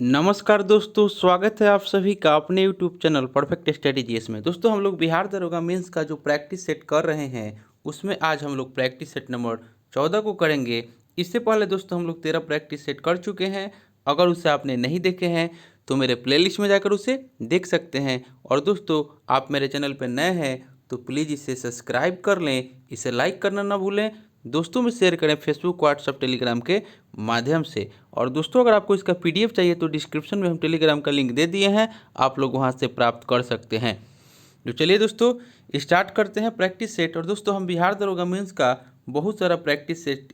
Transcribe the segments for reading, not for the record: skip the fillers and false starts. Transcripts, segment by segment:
नमस्कार दोस्तों, स्वागत है आप सभी का अपने यूट्यूब चैनल परफेक्ट स्ट्रेटेजीज में। दोस्तों, हम लोग बिहार दरोगा मेंस का जो प्रैक्टिस सेट कर रहे हैं उसमें आज हम लोग प्रैक्टिस सेट नंबर 14 को करेंगे। इससे पहले दोस्तों हम लोग 13 प्रैक्टिस सेट कर चुके हैं। अगर उसे आपने नहीं देखे हैं तो मेरे प्लेलिस्ट में जाकर उसे देख सकते हैं। और दोस्तों, आप मेरे चैनल पर नए हैं तो प्लीज़ इसे सब्सक्राइब कर लें, इसे लाइक करना ना भूलें, दोस्तों में शेयर करें फेसबुक, व्हाट्सएप, टेलीग्राम के माध्यम से। और दोस्तों, अगर आपको इसका पीडीएफ चाहिए तो डिस्क्रिप्शन में हम टेलीग्राम का लिंक दे दिए हैं, आप लोग वहां से प्राप्त कर सकते हैं। तो चलिए दोस्तों, स्टार्ट करते हैं प्रैक्टिस सेट। और दोस्तों, हम बिहार दरोगा मेंस का बहुत सारा प्रैक्टिस सेट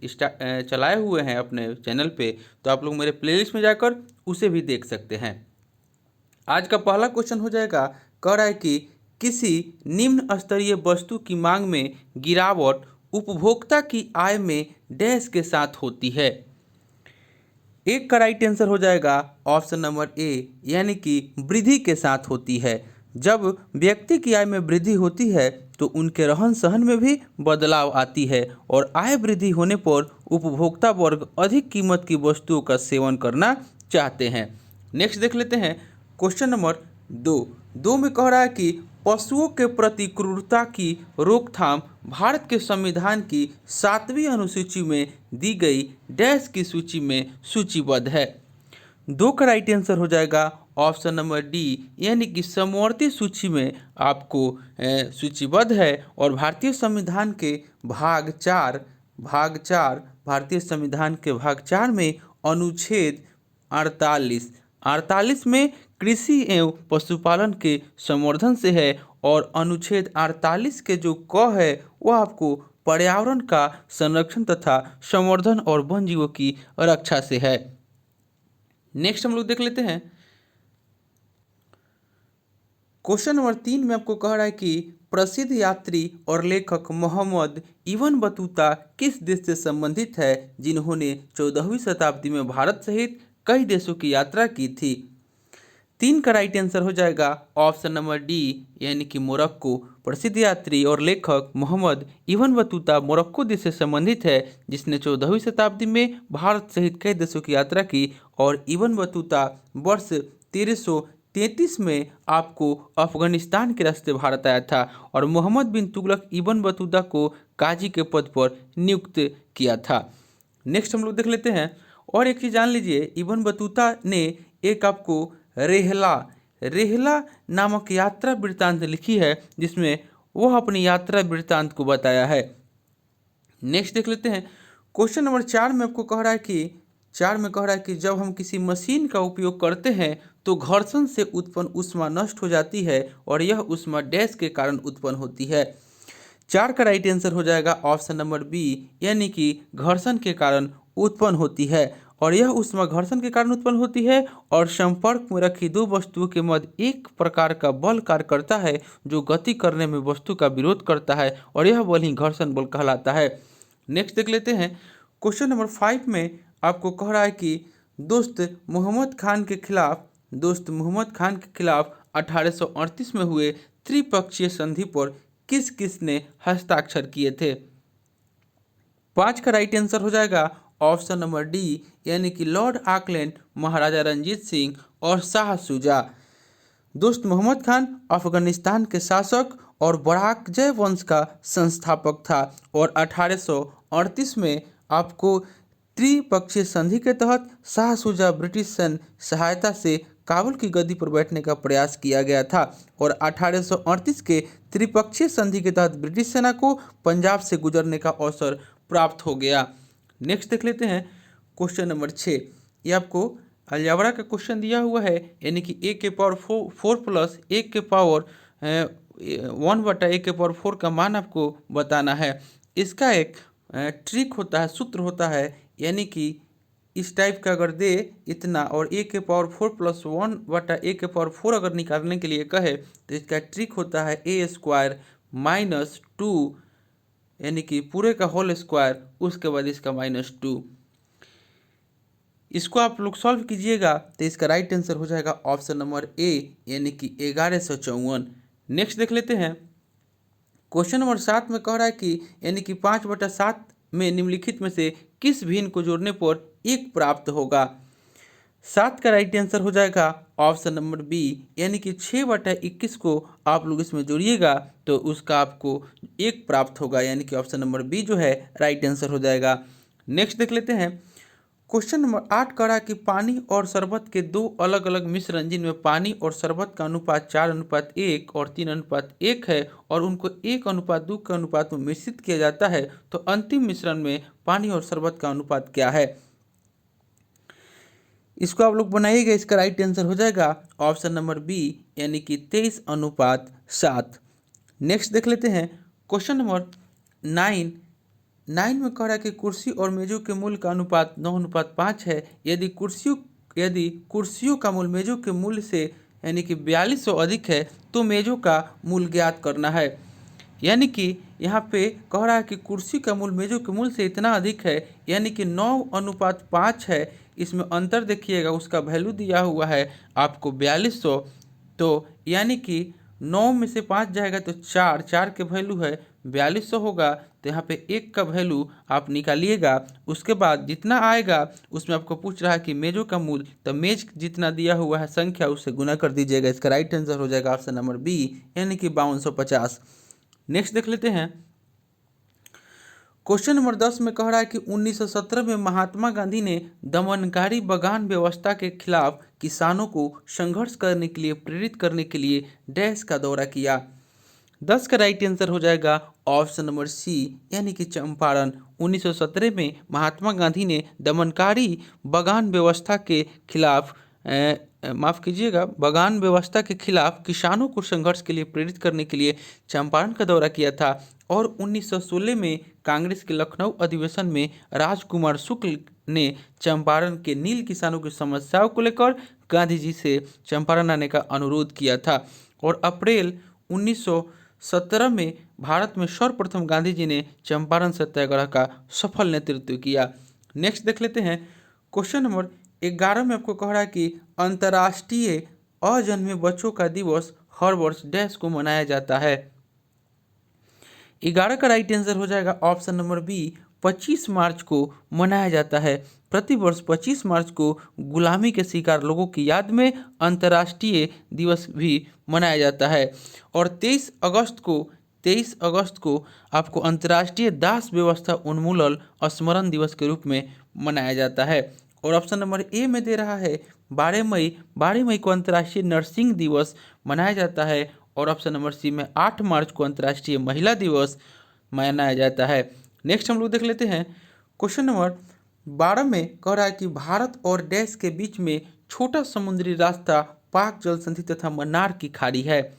चलाए हुए हैं अपने चैनल पे, तो आप लोग मेरे प्लेलिस्ट में जाकर उसे भी देख सकते हैं। आज का पहला क्वेश्चन हो जाएगा, कह रहा है कि किसी निम्न स्तरीय वस्तु की मांग में गिरावट उपभोक्ता की आय में डैश के साथ होती है। एक का राइट आंसर हो जाएगा ऑप्शन नंबर ए, यानी कि वृद्धि के साथ होती है। जब व्यक्ति की आय में वृद्धि होती है तो उनके रहन सहन में भी बदलाव आती है और आय वृद्धि होने पर उपभोक्ता वर्ग अधिक कीमत की वस्तुओं का सेवन करना चाहते हैं। नेक्स्ट देख लेते हैं क्वेश्चन नंबर 2 में कह रहा है कि पशुओं के प्रति क्रूरता की रोकथाम भारत के संविधान की 7वीं अनुसूची में दी गई डैश की सूची में सूचीबद्ध है। 2 का राइट आंसर हो जाएगा ऑप्शन नंबर डी, यानी कि समवर्ती सूची में आपको सूचीबद्ध है। और भारतीय संविधान के भाग 4 भारतीय संविधान के भाग 4 में अनुच्छेद 48 में कृषि एवं पशुपालन के संवर्धन से है। और अनुच्छेद 48 के जो क है वह आपको पर्यावरण का संरक्षण तथा संवर्धन और वन जीवों की रक्षा से है। नेक्स्ट हम लोग देख लेते हैं क्वेश्चन नंबर 3 में आपको कह रहा है कि प्रसिद्ध यात्री और लेखक मोहम्मद इब्न बतूता किस देश से संबंधित है जिन्होंने 14वीं शताब्दी में भारत सहित कई देशों की यात्रा की थी। 3 का राइट आंसर हो जाएगा ऑप्शन नंबर डी, यानी कि मोरक्को। प्रसिद्ध यात्री और लेखक मोहम्मद इब्न बतूता मोरक्को देश से संबंधित है जिसने 14वीं शताब्दी में भारत सहित कई देशों की यात्रा की। और इब्न बतूता वर्ष 1333 में आपको अफगानिस्तान के रास्ते भारत आया था और मोहम्मद बिन तुगलक इब्न बतूता को काजी के पद पर नियुक्त किया था। नेक्स्ट हम लोग देख लेते हैं और एक चीज़ जान लीजिए, इब्न बतूता ने एक आपको रेहला नामक यात्रा वृत्तांत लिखी है जिसमें वह अपनी यात्रा वृत्तांत को बताया है। नेक्स्ट देख लेते हैं क्वेश्चन नंबर 4 में आपको कह रहा है कि जब हम किसी मशीन का उपयोग करते हैं तो घर्षण से उत्पन्न ऊष्मा नष्ट हो जाती है और यह ऊष्मा डैश के कारण उत्पन्न होती है। 4 का राइट आंसर हो जाएगा ऑप्शन नंबर बी, यानी कि घर्षण के कारण उत्पन्न होती है। और यह ऊष्मा घर्षण के कारण उत्पन्न होती है और संपर्क में रखी दो वस्तुओं के मध्य एक प्रकार का बल कार्य करता है जो गति करने में वस्तु का विरोध करता है और यह बल ही घर्षण बल कहलाता है। नेक्स्ट देख लेते हैं क्वेश्चन नंबर 5 में आपको कह रहा है कि दोस्त मोहम्मद खान के खिलाफ 1838 में हुए त्रिपक्षीय संधि पर किस किस ने हस्ताक्षर किए थे। 5 का राइट आंसर हो जाएगा ऑप्शन नंबर डी, यानी कि लॉर्ड ऑकलैंड, महाराजा रंजीत सिंह और शाह शुजा। दोस्त मोहम्मद खान अफगानिस्तान के शासक और बराकजय वंश का संस्थापक था और 1838 में आपको त्रिपक्षीय संधि के तहत शाह शुजा ब्रिटिश सहायता से काबुल की गद्दी पर बैठने का प्रयास किया गया था। और 1838 के त्रिपक्षीय संधि के तहत ब्रिटिश सेना को पंजाब से गुजरने का अवसर प्राप्त हो गया। नेक्स्ट देख लेते हैं क्वेश्चन नंबर 6। ये आपको अलजेब्रा का क्वेश्चन दिया हुआ है, यानी कि a के पावर 4 प्लस a के पावर 1/a⁴ का मान आपको बताना है। इसका एक ट्रिक होता है, सूत्र होता है, यानी कि इस टाइप का अगर दे इतना और a के पावर 4 प्लस 1/a⁴ अगर निकालने के लिए कहे तो इसका ट्रिक होता है a² माइनस 2, यानी कि पूरे का होल स्क्वायर, उसके बाद इसका -2। इसको आप लोग सॉल्व कीजिएगा तो इसका राइट आंसर हो जाएगा ऑप्शन नंबर ए, यानी कि 1154। नेक्स्ट देख लेते हैं क्वेश्चन नंबर 7 में कह रहा है कि यानी कि 5/7 में निम्नलिखित में से किस भिन्न को जोड़ने पर 1 प्राप्त होगा। 7 का राइट आंसर हो जाएगा ऑप्शन नंबर बी, यानी कि 6/21 को आप लोग इसमें जोड़िएगा तो उसका आपको 1 प्राप्त होगा, यानी कि ऑप्शन नंबर बी जो है राइट आंसर हो जाएगा। नेक्स्ट देख लेते हैं। क्वेश्चन नंबर 8 कह रहा है कि पानी और शरबत के दो अलग अलग मिश्रण जिनमें पानी और शरबत का अनुपात 4:1 और 3:1 है और उनको 1:2 के अनुपात में मिश्रित किया जाता है, तो अंतिम मिश्रण में पानी और शरबत का अनुपात क्या है। इसको आप लोग बनाइएगा, इसका राइट आंसर हो जाएगा ऑप्शन नंबर बी, यानी कि 23:7। नेक्स्ट देख लेते हैं। क्वेश्चन नंबर 9 में कह रहा है कि कुर्सी और मेजों के मूल्य का अनुपात 9:5 है। यदि कुर्सियों का मूल्य मेजों के मूल्य से यानी कि 4200 अधिक है तो मेजों का मूल्य ज्ञात करना है। यानी कि यहाँ पे कह रहा है कि कुर्सी का मूल्य मेजों के मूल्य से इतना अधिक है, यानी कि 9:5 है। इसमें अंतर देखिएगा, उसका वैल्यू दिया हुआ है आपको 4200, तो यानी कि 9 में से 5 जाएगा तो 4 के वैल्यू है 4200 होगा, तो यहाँ पे 1 का वैल्यू आप निकालिएगा। उसके बाद जितना आएगा उसमें आपको पूछ रहा है कि मेजों का मूल्य, तो मेज जितना दिया हुआ है संख्या उससे गुना कर दीजिएगा। इसका राइट आंसर हो जाएगा ऑप्शन नंबर बी, यानी कि 5250। नेक्स्ट देख लेते हैं। क्वेश्चन नंबर 10 में कह रहा है कि 1917 में महात्मा गांधी ने दमनकारी बगान व्यवस्था के खिलाफ किसानों को संघर्ष करने के लिए प्रेरित करने के लिए डैश का दौरा किया। 10 का राइट आंसर हो जाएगा ऑप्शन नंबर सी, यानी कि चंपारण। 1917 में महात्मा गांधी ने दमनकारी बगान व्यवस्था के खिलाफ माफ़ कीजिएगा, बगान व्यवस्था के खिलाफ किसानों को संघर्ष के लिए प्रेरित करने के लिए चंपारण का दौरा किया था और 1916 में कांग्रेस के लखनऊ अधिवेशन में राजकुमार शुक्ल ने चंपारण के नील किसानों की समस्याओं को लेकर गांधी जी से चंपारण आने का अनुरोध किया था और अप्रैल 1917 में भारत में सर्वप्रथम गांधी जी ने चंपारण सत्याग्रह का सफल नेतृत्व किया। नेक्स्ट देख लेते हैं। क्वेश्चन नंबर 11 में आपको कह रहा है कि अंतर्राष्ट्रीय अजन्मे बच्चों का दिवस हर वर्ष डैश को मनाया जाता है। 11 का राइट आंसर हो जाएगा ऑप्शन नंबर बी, 25 मार्च को मनाया जाता है। प्रतिवर्ष 25 मार्च को गुलामी के शिकार लोगों की याद में अंतर्राष्ट्रीय दिवस भी मनाया जाता है और 23 अगस्त को आपको अंतर्राष्ट्रीय दास व्यवस्था उन्मूलन स्मरण दिवस के रूप में मनाया जाता है। और ऑप्शन नंबर ए में दे रहा है 12 मई को अंतर्राष्ट्रीय नर्सिंग दिवस मनाया जाता है और ऑप्शन नंबर सी में 8 मार्च को अंतर्राष्ट्रीय महिला दिवस मनाया जाता है। नेक्स्ट हम लोग देख लेते हैं। क्वेश्चन नंबर 12 में कह रहा है कि भारत और डैश के बीच में छोटा समुद्री रास्ता पाक जल संधि तथा मन्नार की खाड़ी है।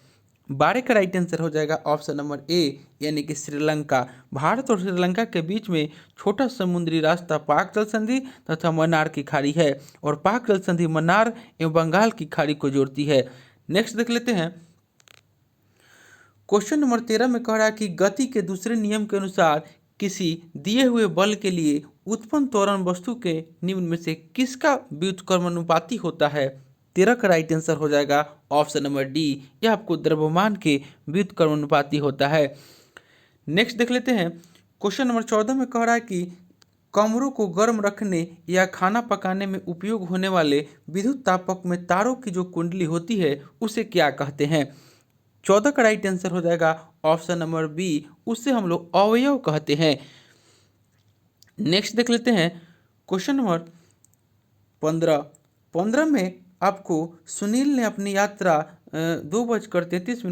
12 का राइट आंसर हो जाएगा ऑप्शन नंबर ए, यानी कि श्रीलंका। भारत और श्रीलंका के बीच में छोटा समुद्री रास्ता पाक जल संधि तथा मन्नार की खाड़ी है और पाक जल संधि मन्नार एवं बंगाल की खाड़ी को जोड़ती है। नेक्स्ट देख लेते हैं। क्वेश्चन नंबर 13 में कह रहा है कि गति के दूसरे नियम के अनुसार किसी दिए हुए बल के लिए उत्पन्न त्वरण वस्तु के निम्न में से किसका व्युत्क्रमानुपाती होता है। 13 का राइट आंसर हो जाएगा ऑप्शन नंबर डी, यह आपको द्रव्यमान के व्युत्क्रमानुपाती होता है। नेक्स्ट देख लेते हैं। क्वेश्चन नंबर 14 में कह रहा है कि कमरों को गर्म रखने या खाना पकाने में उपयोग होने वाले विद्युत तापक में तारों की जो कुंडली होती है उसे क्या कहते हैं। 14 का राइट आंसर हो जाएगा ऑप्शन नंबर बी, उससे हम लोग अवयव कहते हैं। नेक्स्ट देख लेते हैं। क्वेश्चन नंबर 15 में आपको सुनील ने अपनी यात्रा 2:33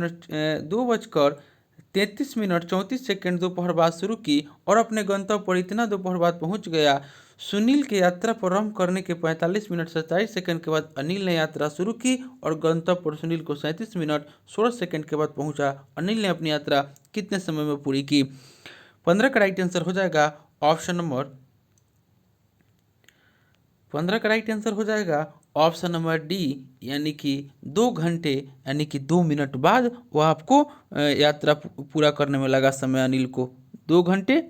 दोपहर बाद शुरू की और अपने गंतव्य पर इतना दोपहर बाद पहुंच गया। सुनील की यात्रा प्रारंभ करने के 45 मिनट 27 सेकंड के बाद अनिल ने यात्रा शुरू की और गंतव्य पर सुनील को 37 मिनट 16 सेकंड के बाद पहुंचा। अनिल ने अपनी यात्रा कितने समय में पूरी की। 15 का राइट आंसर हो जाएगा ऑप्शन नंबर डी, यानी कि 2 घंटे यानी कि 2 मिनट बाद वह आपको यात्रा पूरा करने में लगा समय अनिल को 2 घंटे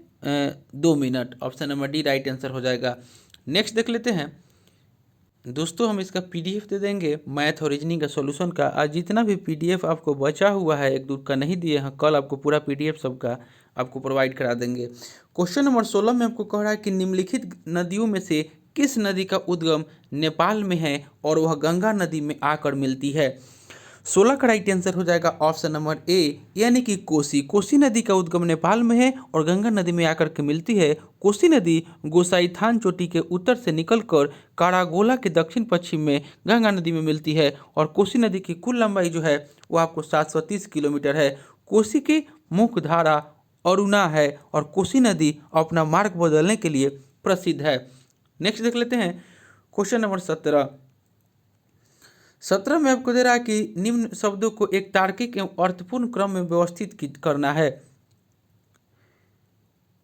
2 minute. Option number D right answer हो जाएगा। नेक्स्ट देख लेते हैं। दोस्तों हम इसका पीडीएफ दे देंगे मैथ और रीजनिंग का सॉल्यूशन का। आज जितना भी पीडीएफ आपको बचा हुआ है, एक दूर का नहीं दिए हैं, कल आपको पूरा पीडीएफ सबका आपको प्रोवाइड करा देंगे। क्वेश्चन नंबर 16 में आपको कह रहा है कि निम्नलिखित नदियों में से किस नदी का उद्गम नेपाल में है और वह गंगा नदी में आकर मिलती है? 16 का राइट आंसर हो जाएगा ऑप्शन नंबर ए यानी कि कोसी। कोसी नदी का उद्गम नेपाल में है और गंगा नदी में आकर के मिलती है। कोसी नदी गोसाईथान चोटी के उत्तर से निकलकर कारागोला के दक्षिण पश्चिम में गंगा नदी में मिलती है और कोसी नदी की कुल लंबाई जो है वो आपको 730 किलोमीटर है। कोसी की मुख्य धारा अरुणा है और कोसी नदी अपना मार्ग बदलने के लिए प्रसिद्ध है। नेक्स्ट देख लेते हैं क्वेश्चन नंबर 17 में आपको दे रहा है कि निम्न शब्दों को एक तार्किक एवं अर्थपूर्ण क्रम में व्यवस्थित करना है।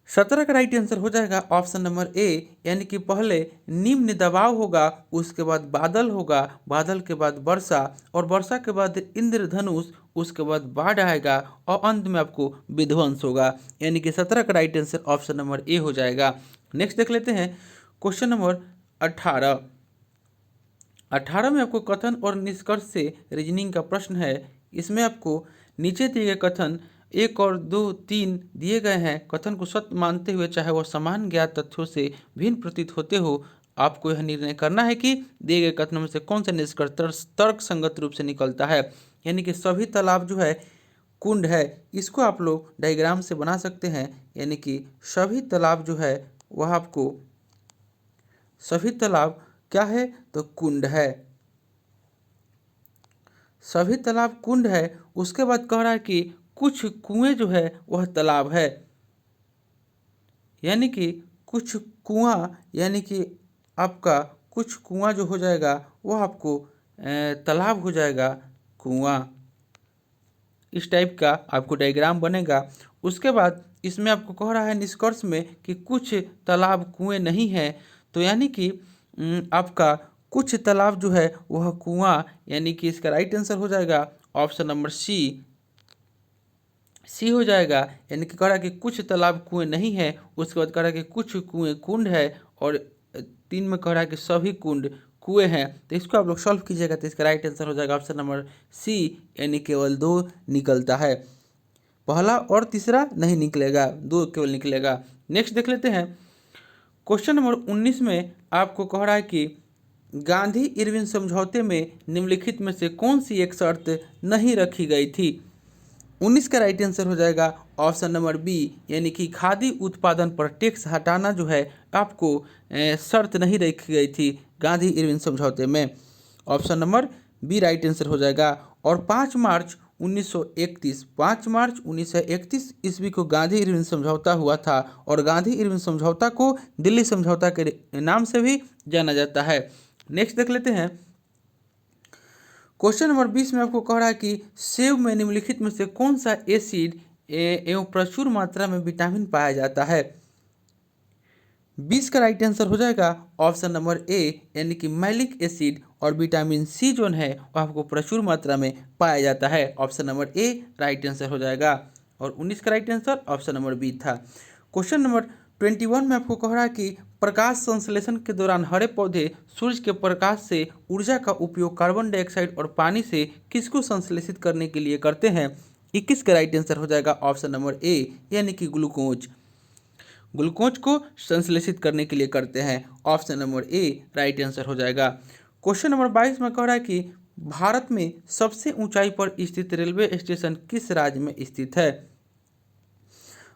17 का राइट आंसर हो जाएगा ऑप्शन नंबर ए यानी कि पहले निम्न दबाव होगा, उसके बाद बादल होगा, बादल के बाद वर्षा और वर्षा के बाद इंद्रधनुष, उसके बाद बाढ़ आएगा और अंत में आपको विध्वंस होगा। यानी कि 17 का राइट आंसर ऑप्शन नंबर ए हो जाएगा। नेक्स्ट देख लेते हैं क्वेश्चन नंबर 18 में आपको कथन और निष्कर्ष से रीजनिंग का प्रश्न है। इसमें आपको नीचे दिए गए कथन 1 और 2, 3 दिए गए हैं। कथन को सत्य मानते हुए चाहे वह समान ज्ञात तथ्यों से भिन्न प्रतीत होते हो, आपको यह निर्णय करना है कि दिए गए कथनों में से कौन सा निष्कर्ष तर्क संगत रूप से निकलता है। यानी कि सभी तालाब जो है कुंड है, इसको आप लोग डायग्राम से बना सकते हैं। यानी कि सभी तालाब जो है वह आपको सभी तालाब क्या है तो कुंड है, सभी तालाब कुंड है। उसके बाद कह रहा है कि कुछ कुएं जो है वह तालाब है। यानी कि कुछ कुआं यानी कि आपका कुछ कुआं जो हो जाएगा वह आपको तालाब हो जाएगा कुआं। इस टाइप का आपको डायग्राम बनेगा। उसके बाद इसमें आपको कह रहा है निष्कर्ष में कि कुछ तालाब कुएं नहीं है, तो यानी कि आपका कुछ तालाब जो है वह कुआं, यानी कि इसका राइट आंसर हो जाएगा ऑप्शन नंबर सी हो जाएगा। यानी कि कह रहा है कि कुछ तालाब कुएं नहीं है, उसके बाद कह रहा है कि कुछ कुएं कुंड है और 3 में कह रहा है कि सभी कुंड कुएं हैं। तो इसको आप लोग सॉल्व कीजिएगा तो इसका राइट आंसर हो जाएगा ऑप्शन नंबर सी यानी केवल 2 निकलता है। पहला और तीसरा नहीं निकलेगा, 2 केवल निकलेगा। नेक्स्ट देख लेते हैं क्वेश्चन नंबर 19 में आपको कह रहा है कि गांधी इरविन समझौते में निम्नलिखित में से कौन सी एक शर्त नहीं रखी गई थी। 19 का राइट आंसर हो जाएगा ऑप्शन नंबर बी यानी कि खादी उत्पादन पर टैक्स हटाना जो है आपको शर्त नहीं रखी गई थी गांधी इरविन समझौते में। Option number B right answer हो जाएगा। और 5 मार्च 1931 ईस्वी को गांधी इरविन समझौता हुआ था और गांधी इरविन समझौता को दिल्ली समझौता के नाम से भी जाना जाता है। नेक्स्ट देख लेते हैं क्वेश्चन नंबर 20 में आपको कह रहा है कि सेब में निम्नलिखित में से कौन सा एसिड एवं प्रचुर मात्रा में विटामिन पाया जाता है। 20 का राइट आंसर हो जाएगा ऑप्शन नंबर ए यानी कि मैलिक एसिड और विटामिन सी जो है वो आपको प्रचुर मात्रा में पाया जाता है। Option number A right answer हो जाएगा और 19 का right answer option number B था। क्वेश्चन नंबर 21 में आपको कह रहा है कि प्रकाश संश्लेषण के दौरान हरे पौधे सूर्य के प्रकाश से ऊर्जा का उपयोग कार्बन डाइऑक्साइड और पानी से किसको संश्लेषित करने के लिए करते हैं। 21 का राइट आंसर हो जाएगा ऑप्शन नंबर ए यानी कि ग्लूकोज को संश्लेषित करने के लिए करते हैं। Option number A right answer हो जाएगा। क्वेश्चन नंबर 22 में कह रहा है कि भारत में सबसे ऊंचाई पर स्थित रेलवे स्टेशन किस राज्य में स्थित है।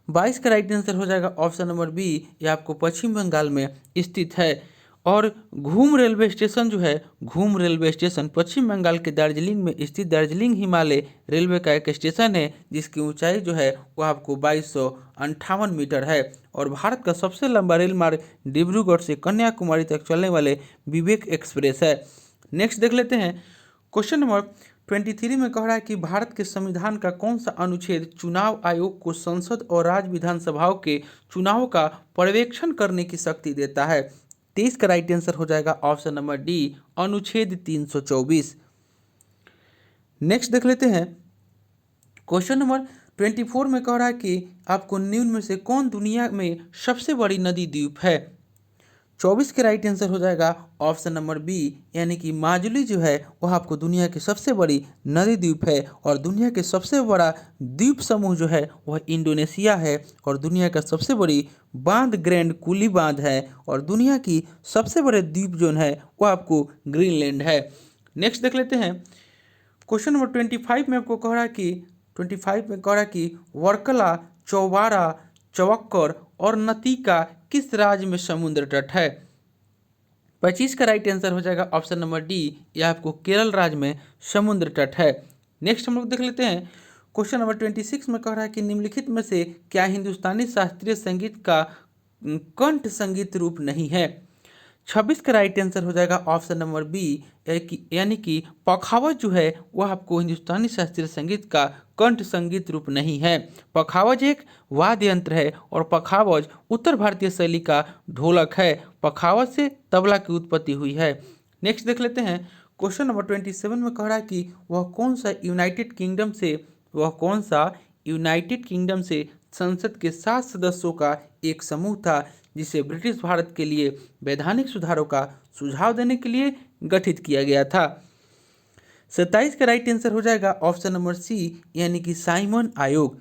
22 का राइट आंसर हो जाएगा ऑप्शन नंबर बी, यह आपको पश्चिम बंगाल में स्थित है। और घूम रेलवे स्टेशन जो है, घूम रेलवे स्टेशन पश्चिम बंगाल के दार्जिलिंग में स्थित दार्जिलिंग हिमालय रेलवे का एक स्टेशन है जिसकी ऊंचाई जो है वह आपको 2258 मीटर है। और भारत का सबसे लंबा रेल मार्ग डिब्रूगढ़ से कन्याकुमारी तक चलने वाले विवेक एक्सप्रेस है। नेक्स्ट देख लेते हैं क्वेश्चन नंबर 23 में कह रहा है कि भारत के संविधान का कौन सा अनुच्छेद चुनाव आयोग को संसद और राज्य विधानसभाओं के चुनाव का पर्यवेक्षण करने की शक्ति देता है। 23 का राइट आंसर हो जाएगा ऑप्शन नंबर डी अनुच्छेद 324। नेक्स्ट देख लेते हैं क्वेश्चन नंबर 24 में कह रहा है कि आपको निम्न में से कौन दुनिया में सबसे बड़ी नदी द्वीप है। 24 के राइट आंसर हो जाएगा ऑप्शन नंबर बी, यानी कि माजुली जो है वह आपको दुनिया की सबसे बड़ी नदी द्वीप है। और दुनिया के सबसे बड़ा द्वीप समूह जो है वह इंडोनेशिया है। और दुनिया का सबसे बड़ी बांध ग्रैंड कुली बांध है। और दुनिया की सबसे बड़े द्वीप जोन है वह आपको ग्रीनलैंड है। नेक्स्ट देख लेते हैं क्वेश्चन नंबर 25 में आपको कह रहा है कि 25 में कह रहा है कि वर्कला, चौबारा, चवक्कर और नतीका किस राज्य में समुद्र तट है। 25 का राइट आंसर हो जाएगा ऑप्शन नंबर डी, यह आपको केरल राज्य में समुद्र तट है। नेक्स्ट हम लोग देख लेते हैं क्वेश्चन नंबर 26 में कह रहा है कि निम्नलिखित में से क्या हिंदुस्तानी शास्त्रीय संगीत का कंठ संगीत रूप नहीं है। 26 का राइट आंसर हो जाएगा ऑप्शन नंबर बी, यानी कि पखावज जो है वह आपको हिंदुस्तानी शास्त्रीय संगीत का कंठ संगीत रूप नहीं है। पखावज एक वाद्य यंत्र है और पखावज उत्तर भारतीय शैली का ढोलक है। पखावज से तबला की उत्पत्ति हुई है। नेक्स्ट देख लेते हैं क्वेश्चन नंबर 27 में कह रहा है कि वह कौन सा यूनाइटेड किंगडम से संसद के 7 सदस्यों का एक समूह था जिसे ब्रिटिश भारत के लिए वैधानिक सुधारों का सुझाव देने के लिए गठित किया गया था। 27 का राइट आंसर हो जाएगा ऑप्शन नंबर सी, यानी कि साइमन आयोग,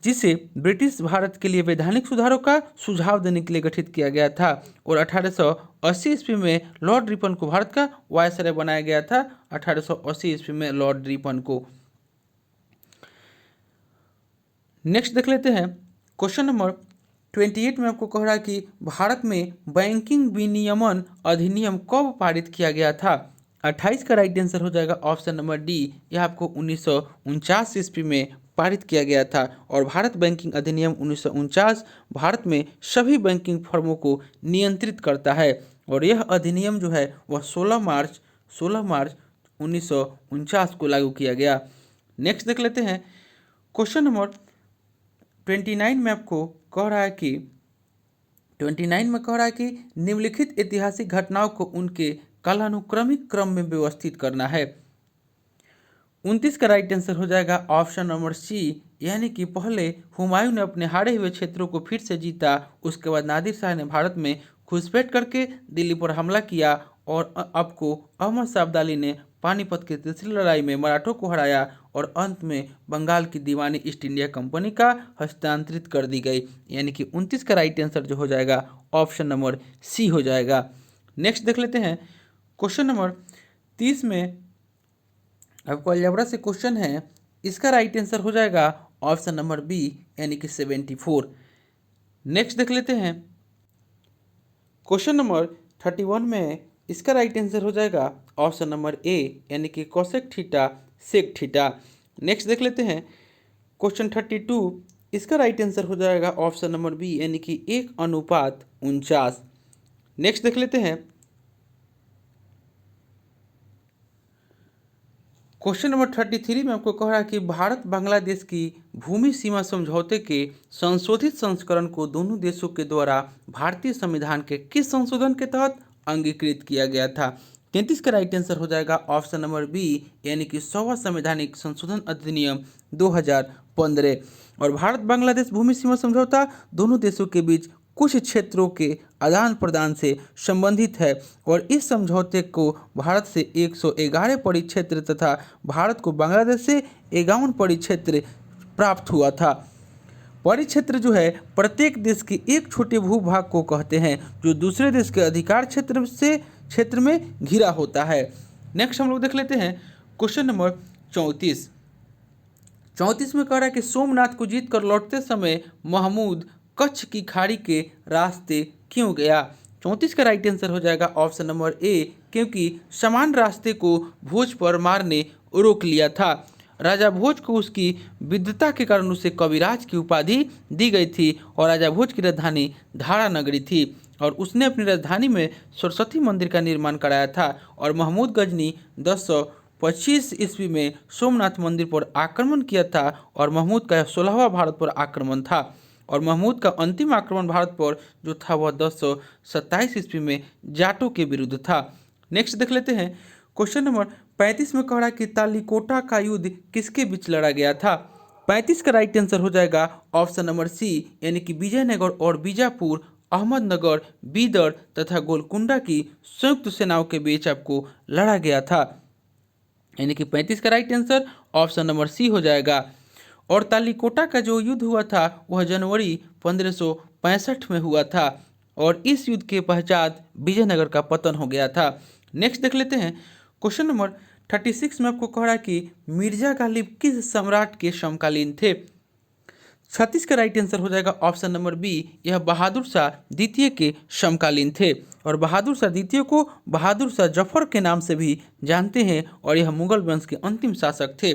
जिसे ब्रिटिश भारत के लिए वैधानिक सुधारों का सुझाव देने के लिए गठित किया गया था। और 1880 ईस्वी में लॉर्ड रिपन को भारत का वायसराय बनाया गया था। 1880 ईस्वी में लॉर्ड रिपन को। नेक्स्ट देख लेते हैं क्वेश्चन नंबर 28 में आपको कह रहा है कि भारत में बैंकिंग विनियमन अधिनियम कब पारित किया गया था। 28 का राइट आंसर हो जाएगा ऑप्शन नंबर डी, यह आपको 1949 ईस्वी में पारित किया गया था। और भारत बैंकिंग अधिनियम 1949 भारत में सभी बैंकिंग फर्मों को नियंत्रित करता है। और यह अधिनियम जो है वह 16 मार्च 1949 को लागू किया गया। नेक्स्ट देख लेते हैं क्वेश्चन नंबर 29 में आपको कह रहा है कि 29 में कह रहा है कि निम्नलिखित ऐतिहासिक घटनाओं को उनके कालानुक्रमिक क्रम में व्यवस्थित करना है। 29 का राइट आंसर हो जाएगा ऑप्शन नंबर सी, यानी कि पहले हुमायूं ने अपने हारे हुए क्षेत्रों को फिर से जीता। उसके बाद नादिर शाह ने भारत में घुसपैठ करके दिल्ली पर हमला किया। और आपको अहमद शाह अब्दाली ने पानीपत की तीसरी लड़ाई में मराठों को हराया। और अंत में बंगाल की दीवानी ईस्ट इंडिया कंपनी का हस्तांतरित कर दी गई। यानी कि 29 का राइट आंसर जो हो जाएगा ऑप्शन नंबर सी हो जाएगा। नेक्स्ट देख लेते हैं क्वेश्चन नंबर 30 में आपको अलजेब्रा से क्वेश्चन है। इसका राइट आंसर हो जाएगा ऑप्शन नंबर बी, यानी कि 74। नेक्स्ट देख लेते हैं क्वेश्चन नंबर 31 में इसका राइट आंसर हो जाएगा ऑप्शन नंबर ए, यानी कि cosec theta sec theta. Next देख लेते हैं क्वेश्चन 32, इसका राइट आंसर हो जाएगा ऑप्शन नंबर बी, यानी कि 1:49। नेक्स्ट देख लेते हैं क्वेश्चन नंबर 33 में आपको कह रहा है कि भारत बांग्लादेश की भूमि सीमा समझौते के संशोधित संस्करण को दोनों देशों के द्वारा भारतीय संविधान के किस संशोधन के तहत अंगीकृत किया गया था। 33 का राइट आंसर हो जाएगा ऑप्शन नंबर बी, यानी कि 100वां संवैधानिक संशोधन अधिनियम 2015। और भारत बांग्लादेश भूमि सीमा समझौता दोनों देशों के बीच कुछ क्षेत्रों के आदान प्रदान से संबंधित है। और इस समझौते को भारत से 111 परिक्षेत्र तथा भारत को बांग्लादेश से 51 परिक्षेत्र प्राप्त हुआ था। परिक्षेत्र जो है प्रत्येक देश के एक छोटे भूभाग को कहते हैं जो दूसरे देश के अधिकार क्षेत्र में घिरा होता है। नेक्स्ट हम लोग देख लेते हैं क्वेश्चन नंबर 34। 34 में कह रहा है कि सोमनाथ को जीत कर लौटते समय महमूद कच्छ की खाड़ी के रास्ते क्यों गया। 34 का राइट आंसर हो जाएगा ऑप्शन नंबर ए, क्योंकि समान रास्ते को भोज पर मारने रोक लिया था। राजा भोज को उसकी विद्वता के कारण उसे कविराज की उपाधि दी गई थी। और राजा भोज की राजधानी धारा नगरी थी और उसने अपनी राजधानी में सरस्वती मंदिर का निर्माण कराया था। और महमूद गजनी 1025 ईस्वी में सोमनाथ मंदिर पर आक्रमण किया था। और महमूद का 16वां भारत पर आक्रमण था। और महमूद का अंतिम आक्रमण भारत पर जो था वह 1027 ईस्वी में जाटों के विरुद्ध था। नेक्स्ट देख लेते हैं क्वेश्चन नंबर 35 में कह रहा है कि तालीकोटा का युद्ध किसके बीच लड़ा गया था। 35 का राइट आंसर हो जाएगा ऑप्शन नंबर सी, यानी कि विजयनगर और बीजापुर अहमदनगर, बीदर तथा गोलकुंडा की संयुक्त सेनाओं के बीच आपको लड़ा गया था। यानी कि 35 का right answer option number C हो जाएगा। और तालीकोटा का जो युद्ध हुआ था वह जनवरी 1565 में हुआ था और इस युद्ध के पश्चात विजयनगर का पतन हो गया था। नेक्स्ट देख लेते हैं क्वेश्चन नंबर 36 में आपको कह रहा है कि मिर्जा गालिब किस सम्राट के समकालीन थे। 36 का राइट आंसर हो जाएगा ऑप्शन नंबर बी, यह बहादुर शाह द्वितीय के समकालीन थे और बहादुर शाह द्वितीय को बहादुर शाह जफर के नाम से भी जानते हैं और यह मुगल वंश के अंतिम शासक थे।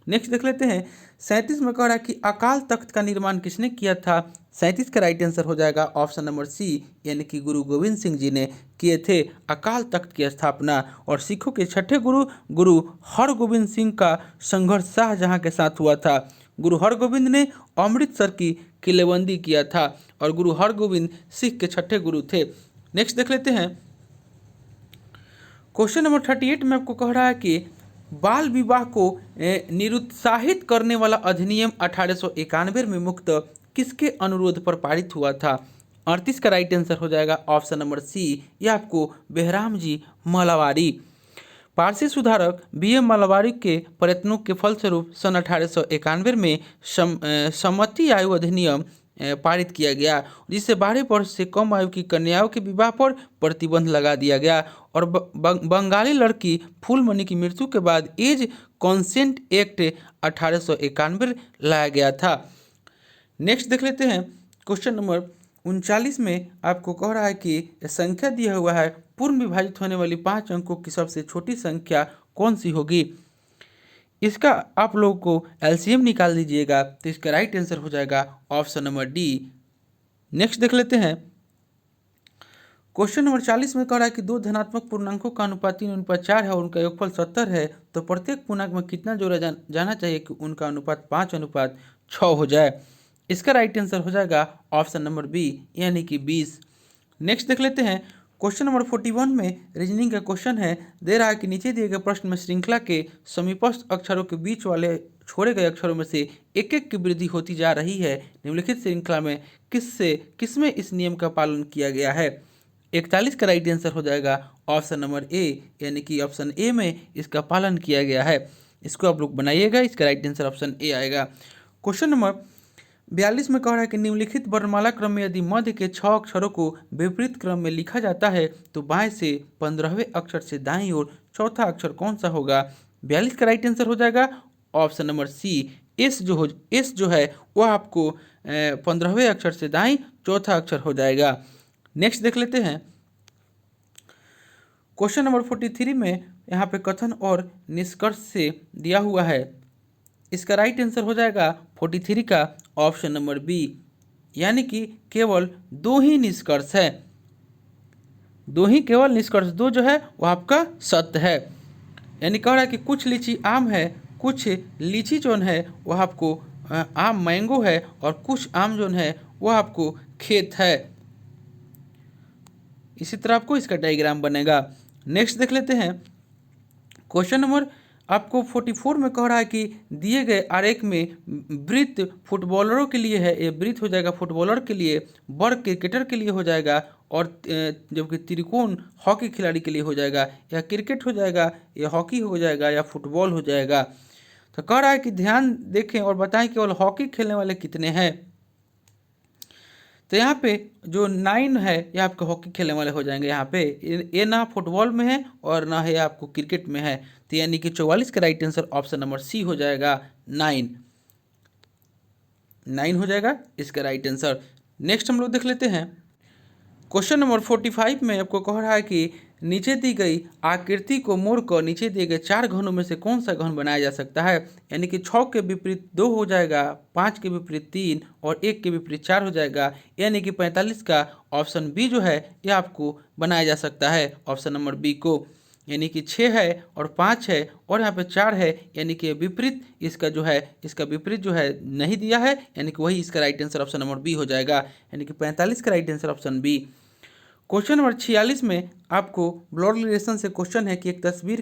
नेक्स्ट देख लेते हैं 37 में कह रहा है कि अकाल तख्त का निर्माण किसने किया था। 37 का राइट आंसर हो जाएगा ऑप्शन नंबर सी, यानी कि गुरु गोविंद सिंह जी ने किए थे अकाल तख्त की स्थापना। और सिखों के छठे गुरु गुरु हरगोविंद सिंह का संघर्ष शाहजहां के साथ हुआ था। गुरु हरगोविंद ने अमृतसर की किलेबंदी किया था और गुरु हरगोविंद सिख के छठे गुरु थे। नेक्स्ट देख लेते हैं क्वेश्चन नंबर 38 में आपको कह रहा है कि बाल विवाह को निरुत्साहित करने वाला अधिनियम 1891 में मुक्त किसके अनुरोध पर पारित हुआ था। 38 का राइट आंसर हो जाएगा ऑप्शन नंबर सी, यह आपको बेहराम जी मलावारी। पारसी सुधारक बी.एम. मलावारी के प्रयत्नों के फलस्वरूप सन 1891 में सम्मति आयु अधिनियम पारित किया गया, जिससे 12 वर्ष से कम आयु की कन्याओं के विवाह पर प्रतिबंध लगा दिया गया और बंगाली लड़की फूलमणि की मृत्यु के बाद एज कॉन्सेंट एक्ट 1891 लाया गया था। नेक्स्ट देख लेते हैं क्वेश्चन नंबर 39 में आपको कह रहा है कि संख्या दिया हुआ है पूर्ण विभाजित होने वाली 5 अंकों की सबसे छोटी संख्या कौन सी होगी। इसका आप लोगों को एलसीएम निकाल दीजिएगा तो इसका राइट आंसर हो जाएगा ऑप्शन नंबर डी। नेक्स्ट देख लेते हैं क्वेश्चन नंबर 40 में कह रहा है कि दो धनात्मक पूर्णांकों का अनुपात 3:4 है और उनका योगफल 70 है, तो प्रत्येक पूर्णांक में कितना जोड़ा जाना चाहिए कि उनका अनुपात 5:6 हो जाए। इसका राइट आंसर हो जाएगा ऑप्शन नंबर बी, यानी कि 20। नेक्स्ट देख लेते हैं क्वेश्चन नंबर 41 में रीजनिंग का क्वेश्चन है। दे रहा है कि नीचे दिए गए प्रश्न में श्रृंखला के समीपस्थ अक्षरों के बीच वाले छोड़े गए अक्षरों में से एक एक की वृद्धि होती जा रही है। निम्नलिखित श्रृंखला में किसमें इस नियम का पालन किया गया है। 41 का राइट आंसर हो जाएगा ऑप्शन नंबर ए, यानी कि ऑप्शन ए में इसका पालन किया गया है। इसको आप लोग बनाइएगा, इसका राइट आंसर ऑप्शन ए आएगा। क्वेश्चन नंबर 42 में कह रहा है कि निम्नलिखित वर्णमाला क्रम में यदि मध्य के 6 अक्षरों को विपरीत क्रम में लिखा जाता है तो बाएं से 15वें अक्षर से दाईं ओर चौथा अक्षर कौन सा होगा। 42 का राइट आंसर हो जाएगा ऑप्शन नंबर सी, एस जो है वह आपको 15वें अक्षर से दाईं चौथा अक्षर हो जाएगा। नेक्स्ट देख लेते हैं क्वेश्चन नंबर 43 में यहाँ पे कथन और निष्कर्ष से दिया हुआ है। इसका राइट आंसर हो जाएगा 43 का ऑप्शन नंबर बी, यानी कि केवल दो ही निष्कर्ष है, केवल निष्कर्ष दो जो है वो आपका सत्य है। यानी कह रहा है कि कुछ लीची आम है, कुछ लीची जोन है वह आपको आम मैंगो है और कुछ आम जोन है वह आपको खेत है। इसी तरह आपको इसका डायग्राम बनेगा। नेक्स्ट देख लेते हैं क्वेश्चन नंबर आपको 44 में कह रहा है कि दिए गए आरेख में वृत्त फुटबॉलरों के लिए है, ये वृत्त हो जाएगा फुटबॉलर के लिए, वर्ग क्रिकेटर के लिए हो जाएगा और जबकि त्रिकोण हॉकी खिलाड़ी के लिए हो जाएगा। या क्रिकेट हो जाएगा, या हॉकी हो जाएगा, या फुटबॉल हो जाएगा। तो कह रहा है कि ध्यान देखें और बताएं केवल हॉकी खेलने वाले कितने हैं। तो यहाँ पे जो 9 है यह आपके हॉकी खेलने वाले हो जाएंगे। यहाँ पे ये ना फुटबॉल में है और ना है आपको क्रिकेट में है, तो यानी कि 44 का right answer option number C हो जाएगा 9 हो जाएगा इसका राइट आंसर। नेक्स्ट हम लोग देख लेते हैं क्वेश्चन नंबर 45 में आपको कह रहा है कि नीचे दी गई आकृति को मोड़कर नीचे दिए गए 4 घनों में से कौन सा घन बनाया जा सकता है। यानी कि 6 के विपरीत 2 हो जाएगा, 5 के विपरीत 3 और 1 के विपरीत 4 हो जाएगा। यानी कि 45 का ऑप्शन बी जो है यह आपको बनाया जा सकता है ऑप्शन नंबर बी को। यानी कि 6 है और 5 है और यहाँ पे 4 है, यानी कि विपरीत इसका जो है इसका विपरीत जो है नहीं दिया है, यानी कि वही इसका right answer option number B हो जाएगा। यानी कि 45 का right answer option B. Question number 46 में आपको ब्लड रिलेशन से क्वेश्चन है कि एक तस्वीर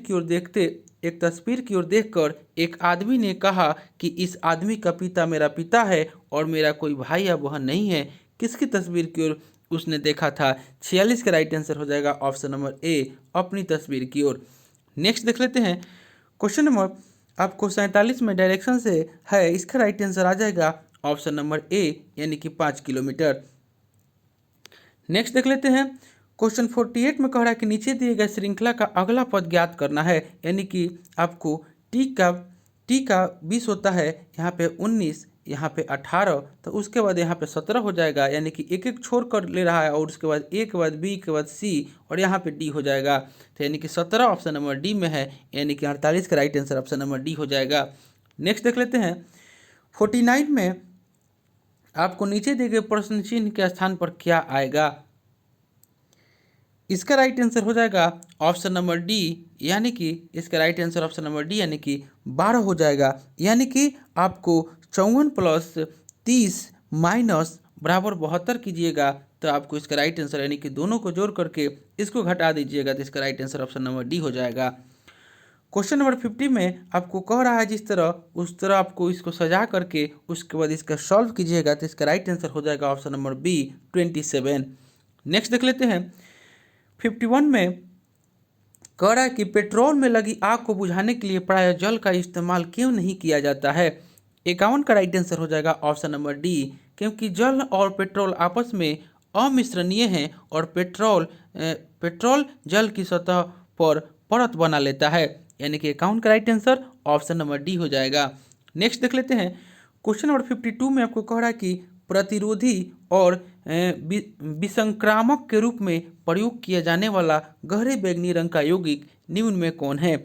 की ओर देखकर एक आदमी ने कहा कि इस आदमी का पिता मेरा पिता है और मेरा कोई भाई या बहन नहीं है। किसकी तस्वीर की ओर उसने देखा था। 46 का राइट आंसर हो जाएगा ऑप्शन नंबर ए, अपनी तस्वीर की ओर। नेक्स्ट देख लेते हैं क्वेश्चन नंबर आपको 47 में डायरेक्शन से है, इसका राइट आंसर आ जाएगा ऑप्शन नंबर ए यानी कि 5 किलोमीटर। नेक्स्ट देख लेते हैं क्वेश्चन 48 में कह रहा है कि नीचे दिए गए श्रृंखला का अगला पद ज्ञात करना है, यानी कि आपको टी का 20 होता है, यहाँ पे 19, यहाँ पे 18, तो उसके बाद यहाँ पे 17 हो जाएगा, यानी कि एक एक छोड़ कर ले रहा है और उसके बाद ए के बाद बी के बाद सी और यहाँ पे डी हो जाएगा। तो यानी कि 17 ऑप्शन नंबर डी में है, यानी कि 48 का right answer option number D हो जाएगा। नेक्स्ट देख लेते हैं 49 में आपको नीचे दिए गए प्रश्न चिन्ह के स्थान पर क्या आएगा। इसका राइट आंसर हो जाएगा ऑप्शन नंबर डी, यानी कि इसका right answer option number D यानी कि 12 हो जाएगा। यानी कि आपको 54 प्लस 30 माइनस बराबर 72 कीजिएगा तो आपको इसका राइट आंसर यानी कि दोनों को जोड़ करके इसको घटा दीजिएगा तो इसका right answer option number D हो जाएगा। क्वेश्चन नंबर 50 में आपको कह रहा है जिस तरह उस तरह आपको इसको सजा करके उसके बाद इसका सॉल्व कीजिएगा तो इसका राइट आंसर हो जाएगा ऑप्शन नंबर बी 27। नेक्स्ट देख लेते हैं 51 में कह रहा है कि पेट्रोल में लगी आग को बुझाने के लिए प्रायः जल का इस्तेमाल क्यों नहीं किया जाता है। 51 का राइट आंसर हो जाएगा ऑप्शन नंबर डी, क्योंकि जल और पेट्रोल आपस में अमिश्रणीय हैं और पेट्रोल जल की सतह पर परत बना लेता है, यानी कि 51 का right answer option number D हो जाएगा। नेक्स्ट देख लेते हैं क्वेश्चन नंबर 52 में आपको कह रहा है कि प्रतिरोधी और विसंक्रामक के रूप में प्रयोग किया जाने वाला गहरे बैंगनी रंग का यौगिक निम्न में कौन है।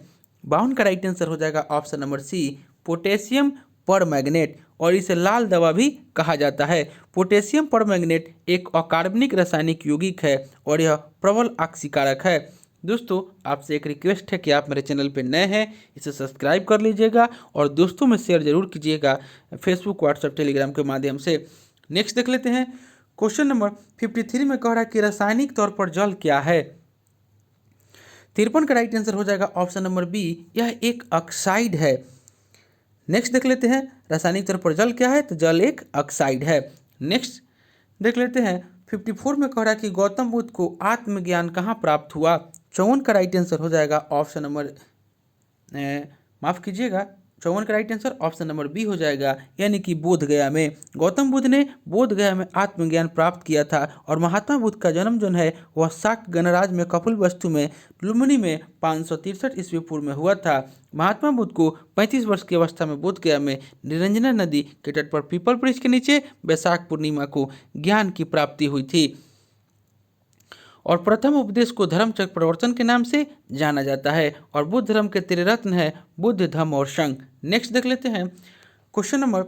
52 का राइट आंसर हो जाएगा option number C, potassium permanganate, और इसे लाल दवा भी कहा जाता है। पोटेशियम परमैंगनेट एक अकार्बनिक रासायनिक यौगिक है और यह प्रबल ऑक्सीकारक है। दोस्तों आपसे एक रिक्वेस्ट है कि आप मेरे चैनल पर नए हैं इसे सब्सक्राइब कर लीजिएगा और दोस्तों में शेयर जरूर कीजिएगा फेसबुक, व्हाट्सएप, टेलीग्राम के माध्यम से। नेक्स्ट देख लेते हैं क्वेश्चन नंबर 53 में कह रहा है कि रासायनिक तौर पर जल क्या है। 53 का राइट आंसर हो जाएगा ऑप्शन नंबर बी, यह एक ऑक्साइड है। नेक्स्ट देख लेते हैं रासायनिक तौर पर जल क्या है, तो जल एक ऑक्साइड है। नेक्स्ट देख लेते हैं 54 में कह रहा है कि गौतम बुद्ध को आत्मज्ञान कहाँ प्राप्त हुआ। 54 का राइट आंसर हो जाएगा ऑप्शन नंबर माफ कीजिएगा 54 का right answer option number B हो जाएगा, यानी कि बोधगया में। गौतम बुद्ध ने बोधगया में आत्मज्ञान प्राप्त किया था और महात्मा बुद्ध का जन्म जो है वह शाक्त गणराज्य में कपिलवस्तु में लुम्बिनी में 563 ईस्वी पूर्व में हुआ था। महात्मा बुद्ध को 35 वर्ष की अवस्था में बोधगया में निरंजना नदी के तट पर पीपल वृक्ष के नीचे वैशाख पूर्णिमा को ज्ञान की प्राप्ति हुई थी और प्रथम उपदेश को धर्मचक्र प्रवर्तन के नाम से जाना जाता है और बुद्ध धर्म के 3 रत्न है बुद्ध, धम्म और संघ। नेक्स्ट देख लेते हैं क्वेश्चन नंबर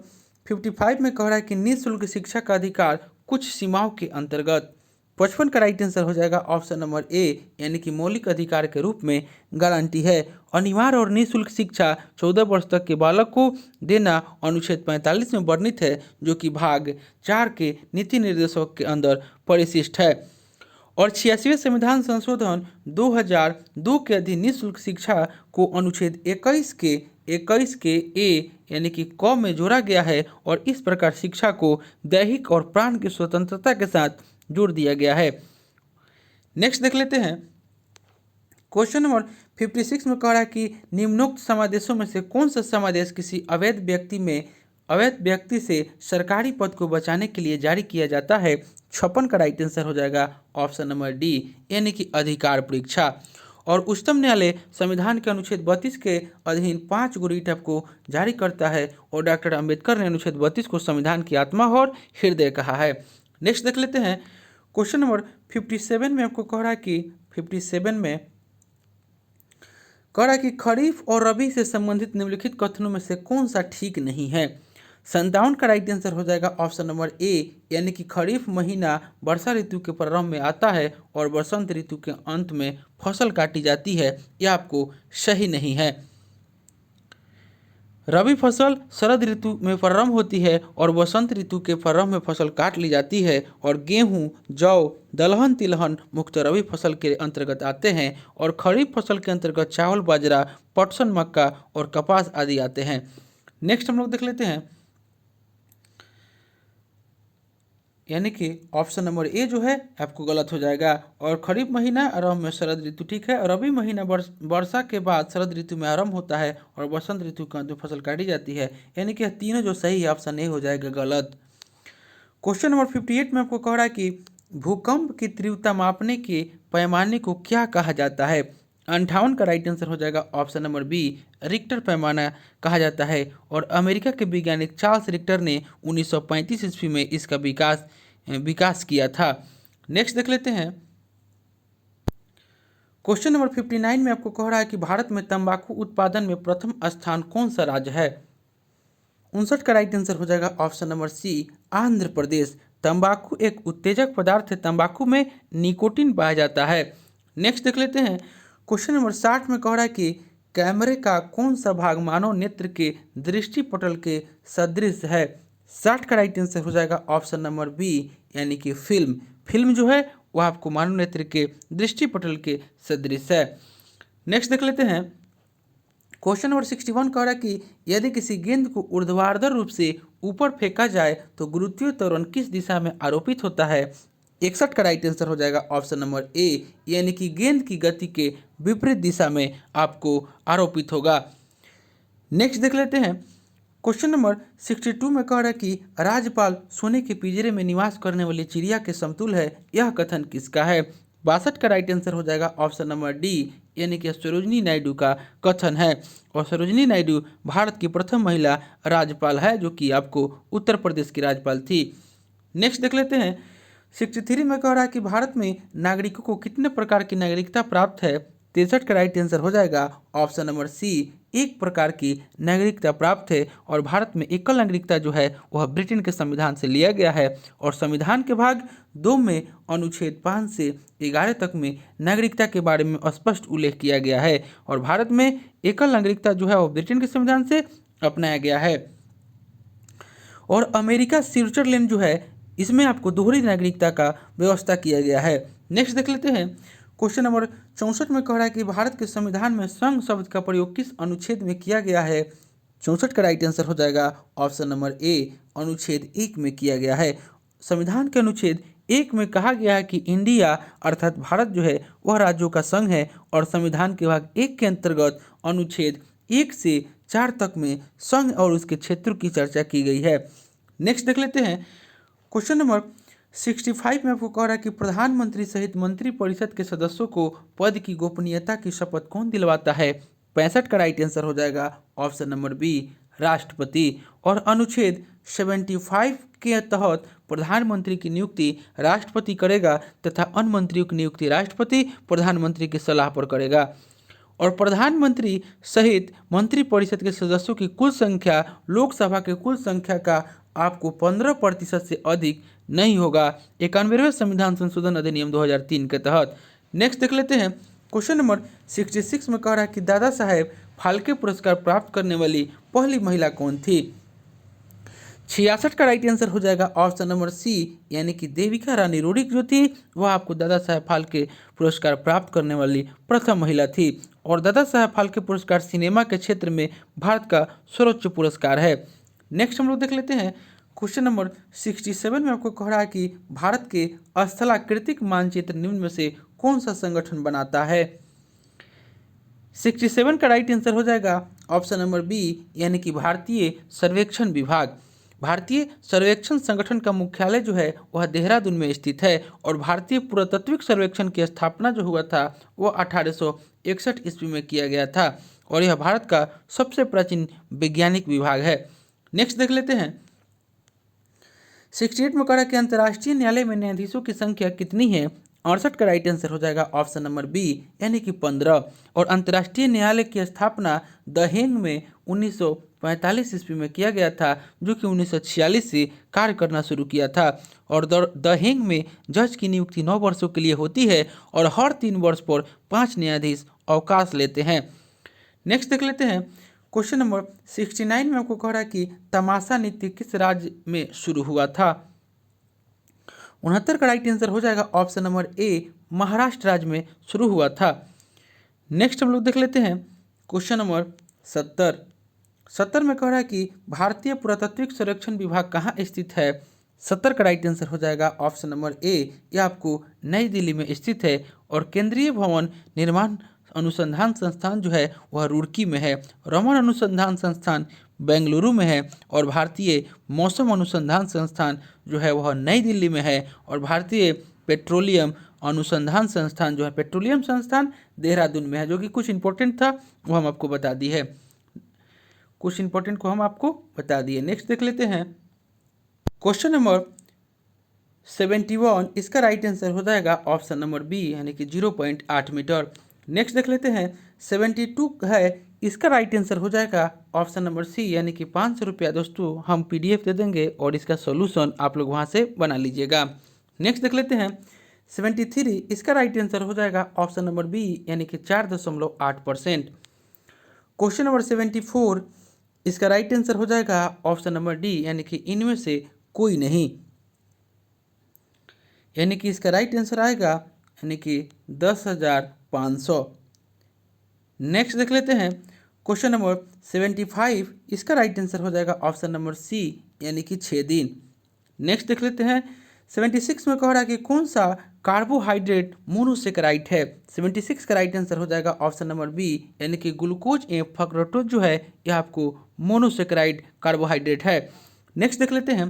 55 में कह रहा है कि निःशुल्क शिक्षा का अधिकार कुछ सीमाओं के अंतर्गत। 55 का राइट आंसर हो जाएगा ऑप्शन नंबर ए, यानी कि मौलिक अधिकार के रूप में गारंटी है। अनिवार्य और निःशुल्क शिक्षा 14 वर्ष तक के बालक को देना अनुच्छेद 45 में वर्णित है, जो कि भाग 4 के नीति निर्देशों के अंदर परिशिष्ट है। और 86वें संविधान संशोधन 2002 के अधीन निःशुल्क शिक्षा को अनुच्छेद 21 के ए यानी कि क में जोड़ा गया है और इस प्रकार शिक्षा को दैहिक और प्राण की स्वतंत्रता के साथ जोड़ दिया गया है। नेक्स्ट देख लेते हैं क्वेश्चन नंबर 56 में कह रहा है कि निम्नोक्त समादेशों में से कौन सा समादेश किसी अवैध व्यक्ति से सरकारी पद को बचाने के लिए जारी किया जाता है। 56 का राइट आंसर हो जाएगा ऑप्शन नंबर डी, यानी कि अधिकार परीक्षा। और उच्चतम न्यायालय संविधान के अनुच्छेद 32 के अधीन 5 गो रीट को जारी करता है और डॉक्टर अंबेडकर ने अनुच्छेद 32 को संविधान की आत्मा और हृदय कहा है। नेक्स्ट देख लेते हैं क्वेश्चन नंबर 57 में आपको कह रहा है कि 57 में कह रहा है कि खरीफ और रबी से संबंधित निम्नलिखित कथनों में से कौन सा ठीक नहीं है। 57 का राइट आंसर हो जाएगा ऑप्शन नंबर ए, यानी कि खरीफ महीना वर्षा ऋतु के प्रारंभ में आता है और बसंत ऋतु के अंत में फसल काटी जाती है, यह आपको सही नहीं है। रबी फसल शरद ऋतु में प्रारंभ होती है और बसंत ऋतु के प्रारंभ में फसल काट ली जाती है और गेहूं, जौ, दलहन, तिलहन मुख्य रबी फसल के अंतर्गत आते हैं और खरीफ फसल के अंतर्गत चावल, बाजरा, पटसन, मक्का और कपास आदि आते हैं। नेक्स्ट हम लोग देख लेते हैं यानी कि ऑप्शन नंबर ए जो है आपको गलत हो जाएगा। और खरीफ महीना आरंभ में शरद ऋतु, ठीक है। और रबी महीना वर्षा के बाद शरद ऋतु में आरंभ होता है और बसंत ऋतु का जो फसल काटी जाती है, यानी कि तीनों जो सही है ऑप्शन ए हो जाएगा गलत। क्वेश्चन नंबर 58 में आपको कह रहा है कि भूकंप की तीव्रता मापने के पैमाने को क्या कहा जाता है। 58 का राइट आंसर हो जाएगा ऑप्शन नंबर बी, रिक्टर पैमाना कहा जाता है। और अमेरिका के वैज्ञानिक चार्ल्स रिक्टर ने 1935 ईस्वी में इसका विकास किया था। नेक्स्ट देख लेते हैं। क्वेश्चन नंबर 59 में आपको कह रहा है कि भारत में तंबाकू उत्पादन में प्रथम स्थान कौन सा राज्य है। 59 का राइट आंसर हो जाएगा ऑप्शन नंबर सी, आंध्र प्रदेश। तंबाकू एक उत्तेजक पदार्थ है, तंबाकू में निकोटीन पाया जाता है। नेक्स्ट देख लेते हैं। क्वेश्चन नंबर 60 में कह रहा है कि कैमरे का कौन सा भाग मानव नेत्र के दृष्टिपटल के सदृश है। 60 का राइट आंसर हो जाएगा ऑप्शन नंबर बी, यानी कि फिल्म जो है वह आपको मानव नेत्र के दृष्टिपटल के सदृश है। नेक्स्ट देख लेते हैं। क्वेश्चन नंबर 61 कह रहा है कि यदि किसी गेंद को ऊर्ध्वाधर रूप से ऊपर फेंका जाए तो गुरुत्वीय त्वरण किस दिशा में आरोपित होता है। 61 का राइट आंसर हो जाएगा ऑप्शन नंबर ए, यानी कि गेंद की गति के विपरीत दिशा में आपको आरोपित होगा। नेक्स्ट देख लेते हैं। क्वेश्चन नंबर 62 में कह रहा है कि राज्यपाल सोने के पिंजरे में निवास करने वाली चिड़िया के समतुल्य है, यह कथन किसका है। 62 का राइट आंसर हो जाएगा ऑप्शन नंबर डी, यानी कि सरोजिनी नायडू का कथन है। और सरोजिनी नायडू भारत की प्रथम महिला राज्यपाल है, जो कि आपको उत्तर प्रदेश की राज्यपाल थी। नेक्स्ट देख लेते हैं। 63 में कह रहा है कि भारत में नागरिकों को कितने प्रकार की नागरिकता प्राप्त है। 63 का राइट आंसर हो जाएगा ऑप्शन नंबर सी, एक प्रकार की नागरिकता प्राप्त है। और भारत में एकल नागरिकता जो है वह ब्रिटेन के संविधान से लिया गया है। और संविधान के भाग 2 में अनुच्छेद 5 से 11 तक में नागरिकता के बारे में स्पष्ट उल्लेख किया गया है। और भारत में एकल नागरिकता जो है वह ब्रिटेन के संविधान से अपनाया गया है। और अमेरिका स्विट्जरलैंड जो है इसमें आपको दोहरी नागरिकता का व्यवस्था किया गया है। नेक्स्ट देख लेते हैं। क्वेश्चन नंबर 64 में कह रहा है कि भारत के संविधान में संघ शब्द का प्रयोग किस अनुच्छेद में किया गया है। 64 का राइट आंसर हो जाएगा ऑप्शन नंबर ए, अनुच्छेद 1 में किया गया है। संविधान के अनुच्छेद 1 में कहा गया है कि इंडिया अर्थात भारत जो है वह राज्यों का संघ है। और संविधान के भाग 1 के अंतर्गत अनुच्छेद 1 से 4 तक में संघ और उसके क्षेत्रों की चर्चा की गई है। नेक्स्ट देख लेते हैं। क्वेश्चन नंबर 65 में आपको कह रहा है कि प्रधानमंत्री सहित मंत्रिपरिषद के सदस्यों को पद की गोपनीयता की शपथ कौन दिलवाता है। 65 का राइट आंसर हो जाएगा ऑप्शन नंबर बी, राष्ट्रपति। और अनुच्छेद 75 के तहत प्रधानमंत्री की नियुक्ति राष्ट्रपति करेगा तथा अन्य मंत्रियों की नियुक्ति राष्ट्रपति प्रधानमंत्री की सलाह पर करेगा। और प्रधानमंत्री सहित मंत्रिपरिषद के सदस्यों की कुल संख्या लोकसभा के कुल संख्या का आपको 15% से अधिक नहीं होगा 91वें संविधान संशोधन अधिनियम 2003 के तहत। नेक्स्ट देख लेते हैं। क्वेश्चन नंबर 66 में कह रहा है कि दादा साहेब फाल्के पुरस्कार प्राप्त करने वाली पहली महिला कौन थी। 66 का राइट आंसर हो जाएगा ऑप्शन नंबर सी, यानी कि देविका रानी रोडिक जो थी वह आपको दादा साहेब फाल्के पुरस्कार प्राप्त करने वाली प्रथम महिला थी। और दादा साहेब फाल्के पुरस्कार सिनेमा के क्षेत्र में भारत का सर्वोच्च पुरस्कार है। नेक्स्ट हम लोग देख लेते हैं। क्वेश्चन नंबर 67 में आपको कह रहा है कि भारत के स्थलाकृतिक मानचित्र निम्न में से कौन सा संगठन बनाता है। 67 का राइट आंसर हो जाएगा ऑप्शन नंबर बी, यानी कि भारतीय सर्वेक्षण विभाग। भारतीय सर्वेक्षण संगठन का मुख्यालय जो है वह देहरादून में स्थित है। और भारतीय पुरातत्विक सर्वेक्षण की स्थापना जो हुआ था वह 1861 ईस्वी में किया गया था। और यह भारत का सबसे प्राचीन वैज्ञानिक विभाग है। नेक्स्ट देख लेते हैं। 68 में कह रहा है कि अंतर्राष्ट्रीय न्यायालय में न्यायाधीशों की संख्या कितनी है। 68 का राइट आंसर हो जाएगा ऑप्शन नंबर बी, यानी कि 15। और अंतर्राष्ट्रीय न्यायालय की स्थापना द हेग में 1945 ईस्वी में किया गया था, जो कि 1946 से कार्य करना शुरू किया था। और द हेग में जज की नियुक्ति 9 वर्षों के लिए होती है और हर 3 वर्ष पर 5 न्यायाधीश अवकाश लेते हैं। नेक्स्ट देख लेते हैं। क्वेश्चन नंबर 69 में आपको कह रहा है कि तमाशा नृत्य किस राज्य में शुरू हुआ था। 69 का राइट आंसर हो जाएगा ऑप्शन नंबर ए, महाराष्ट्र राज्य में शुरू हुआ था। नेक्स्ट हम लोग देख लेते हैं। क्वेश्चन नंबर 70 में कह रहा है कि भारतीय पुरातत्विक सर्वेक्षण विभाग कहाँ स्थित है। 70 का राइट आंसर हो जाएगा ऑप्शन नंबर ए, यह आपको नई दिल्ली में स्थित है। और केंद्रीय भवन निर्माण अनुसंधान संस्थान जो है वह रुड़की में है, रमन अनुसंधान संस्थान बेंगलुरु में है, और भारतीय मौसम अनुसंधान संस्थान जो है वह नई दिल्ली में है, और भारतीय पेट्रोलियम अनुसंधान संस्थान जो है पेट्रोलियम संस्थान देहरादून में है। जो कि कुछ इंपॉर्टेंट था वो हम आपको बता दी है, कुछ इंपॉर्टेंट को हम आपको बता दिए। नेक्स्ट देख लेते हैं क्वेश्चन नंबर 71, इसका राइट आंसर हो जाएगा ऑप्शन नंबर बी यानी कि 0.8 मीटर। नेक्स्ट देख लेते हैं 72 है, इसका राइट आंसर हो जाएगा ऑप्शन नंबर सी यानी कि 500 रुपया। दोस्तों हम PDF दे देंगे और इसका सोल्यूशन आप लोग वहाँ से बना लीजिएगा। नेक्स्ट देख लेते हैं 73, इसका राइट आंसर हो जाएगा ऑप्शन नंबर बी यानी कि 4.8%। क्वेश्चन नंबर 74, इसका राइट आंसर हो जाएगा ऑप्शन नंबर डी यानी कि इनमें से कोई नहीं, यानी कि इसका राइट आंसर आएगा यानी कि 10,500। नेक्स्ट देख लेते हैं क्वेश्चन नंबर 75, इसका राइट आंसर हो जाएगा ऑप्शन नंबर सी यानी कि 6 दिन। नेक्स्ट देख लेते हैं 76 में कह रहा है कि कौन सा कार्बोहाइड्रेट मोनोसेकेराइड है। 76 का राइट आंसर हो जाएगा ऑप्शन नंबर बी यानी कि ग्लूकोज ए फ्रक्टोज जो है यह आपको मोनोसेकेराइड कार्बोहाइड्रेट है। नेक्स्ट देख लेते हैं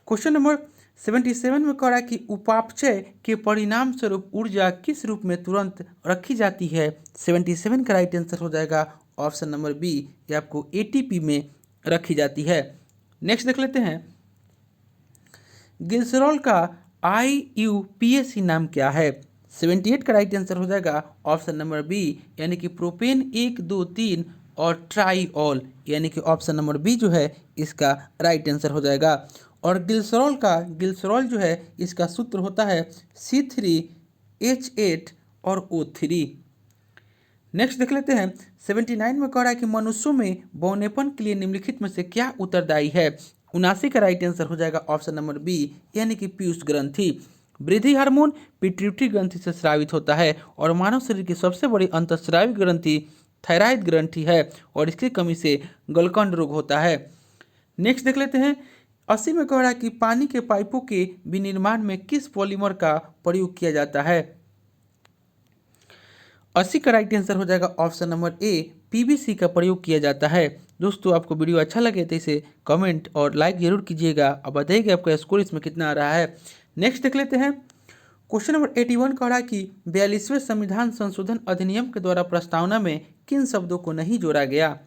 क्वेश्चन नंबर 77 में कह रहा है कि उपापचय के परिणाम स्वरूप ऊर्जा किस रूप में तुरंत रखी जाती है। 77 का राइट आंसर हो जाएगा ऑप्शन नंबर बी, ये आपको ATP में रखी जाती है। नेक्स्ट देख लेते हैं ग्लिसरॉल का IUPAC नाम क्या है। 78 का राइट आंसर हो जाएगा ऑप्शन नंबर बी यानी कि प्रोपेन 1, 2, 3 और ट्राईऑल, यानी कि ऑप्शन नंबर बी जो है इसका राइट आंसर हो जाएगा। और ग्लिसरॉल जो है इसका सूत्र होता है C3H8 और O3। नेक्स्ट देख लेते हैं 79 में कह रहा है कि मनुष्यों में बौनेपन के लिए निम्नलिखित में से क्या उत्तरदायी है। 79 का राइट आंसर हो जाएगा ऑप्शन नंबर बी यानी कि पीयूष ग्रंथि। वृद्धि हार्मोन पिट्यूटरी ग्रंथि से स्रावित होता है और मानव शरीर की सबसे बड़ी अंतःस्रावी ग्रंथि थायराइड ग्रंथि है और इसकी कमी से गलकंड रोग होता है। नेक्स्ट देख लेते हैं 80 में कह रहा है कि पानी के पाइपों के विनिर्माण में किस पॉलीमर का प्रयोग किया जाता है। 80 का राइट आंसर हो जाएगा ऑप्शन नंबर ए PVC का प्रयोग किया जाता है। दोस्तों आपको वीडियो अच्छा लगे तो इसे कमेंट और लाइक जरूर कीजिएगा और बताइए आपका स्कोर इसमें कितना आ रहा है। नेक्स्ट देख लेते हैं क्वेश्चन नंबर 81 कह रहा है कि 42वें संविधान संशोधन अधिनियम के द्वारा प्रस्तावना में किन शब्दों को नहीं जोड़ा गया।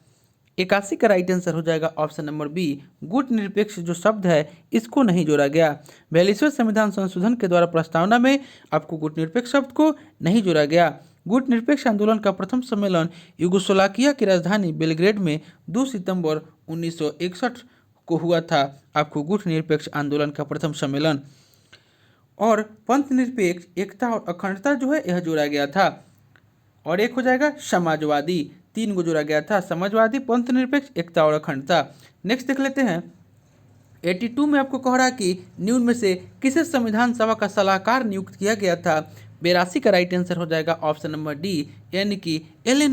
81 का राइट आंसर हो जाएगा ऑप्शन नंबर बी गुट निरपेक्ष जो शब्द है इसको नहीं जोड़ा गया। 42वें संविधान संशोधन के द्वारा प्रस्तावना में आपको गुट निरपेक्ष शब्द को नहीं जोड़ा गया। गुट निरपेक्ष आंदोलन का प्रथम सम्मेलन यूगोस्लाविया की राजधानी बेलग्रेड में 2 सितंबर 1961 को हुआ था। आपको गुट निरपेक्ष आंदोलन का प्रथम सम्मेलन। और पंथ निरपेक्ष एकता और अखंडता जो है यह जोड़ा गया था। और एक हो जाएगा समाजवादी, 3 को जोड़ा गया था, समाजवादी, पंथ निरपेक्ष, एकता और अखंडता। नेक्स्ट देख लेते हैं 82 में आपको कह रहा है कि निम्न में से किसे संविधान सभा का सलाहकार नियुक्त किया गया था। 82 का राइट आंसर हो जाएगा ऑप्शन नंबर डी यानी कि एल एन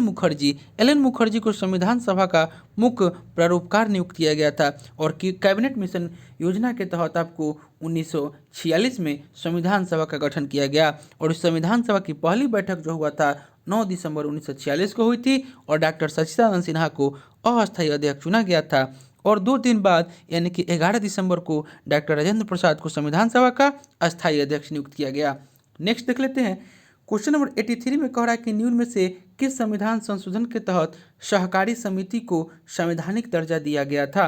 मुखर्जी को संविधान सभा का मुख्य प्रारूपकार नियुक्त किया गया था। और कैबिनेट मिशन योजना के तहत आपको 1946 में संविधान सभा का गठन किया गया और इस संविधान सभा की पहली बैठक जो हुआ था 9 दिसंबर 1946 को हुई थी और डॉक्टर सच्चिदानंद सिन्हा को अस्थायी अध्यक्ष चुना गया था। और 2 दिन बाद यानी कि 11 दिसंबर को डॉक्टर राजेंद्र प्रसाद को संविधान सभा का अस्थायी अध्यक्ष नियुक्त किया गया। नेक्स्ट देख लेते हैं क्वेश्चन नंबर 83 में कह रहा है कि निम्न में से किस संविधान संशोधन के तहत सहकारी समिति को संवैधानिक दर्जा दिया गया था।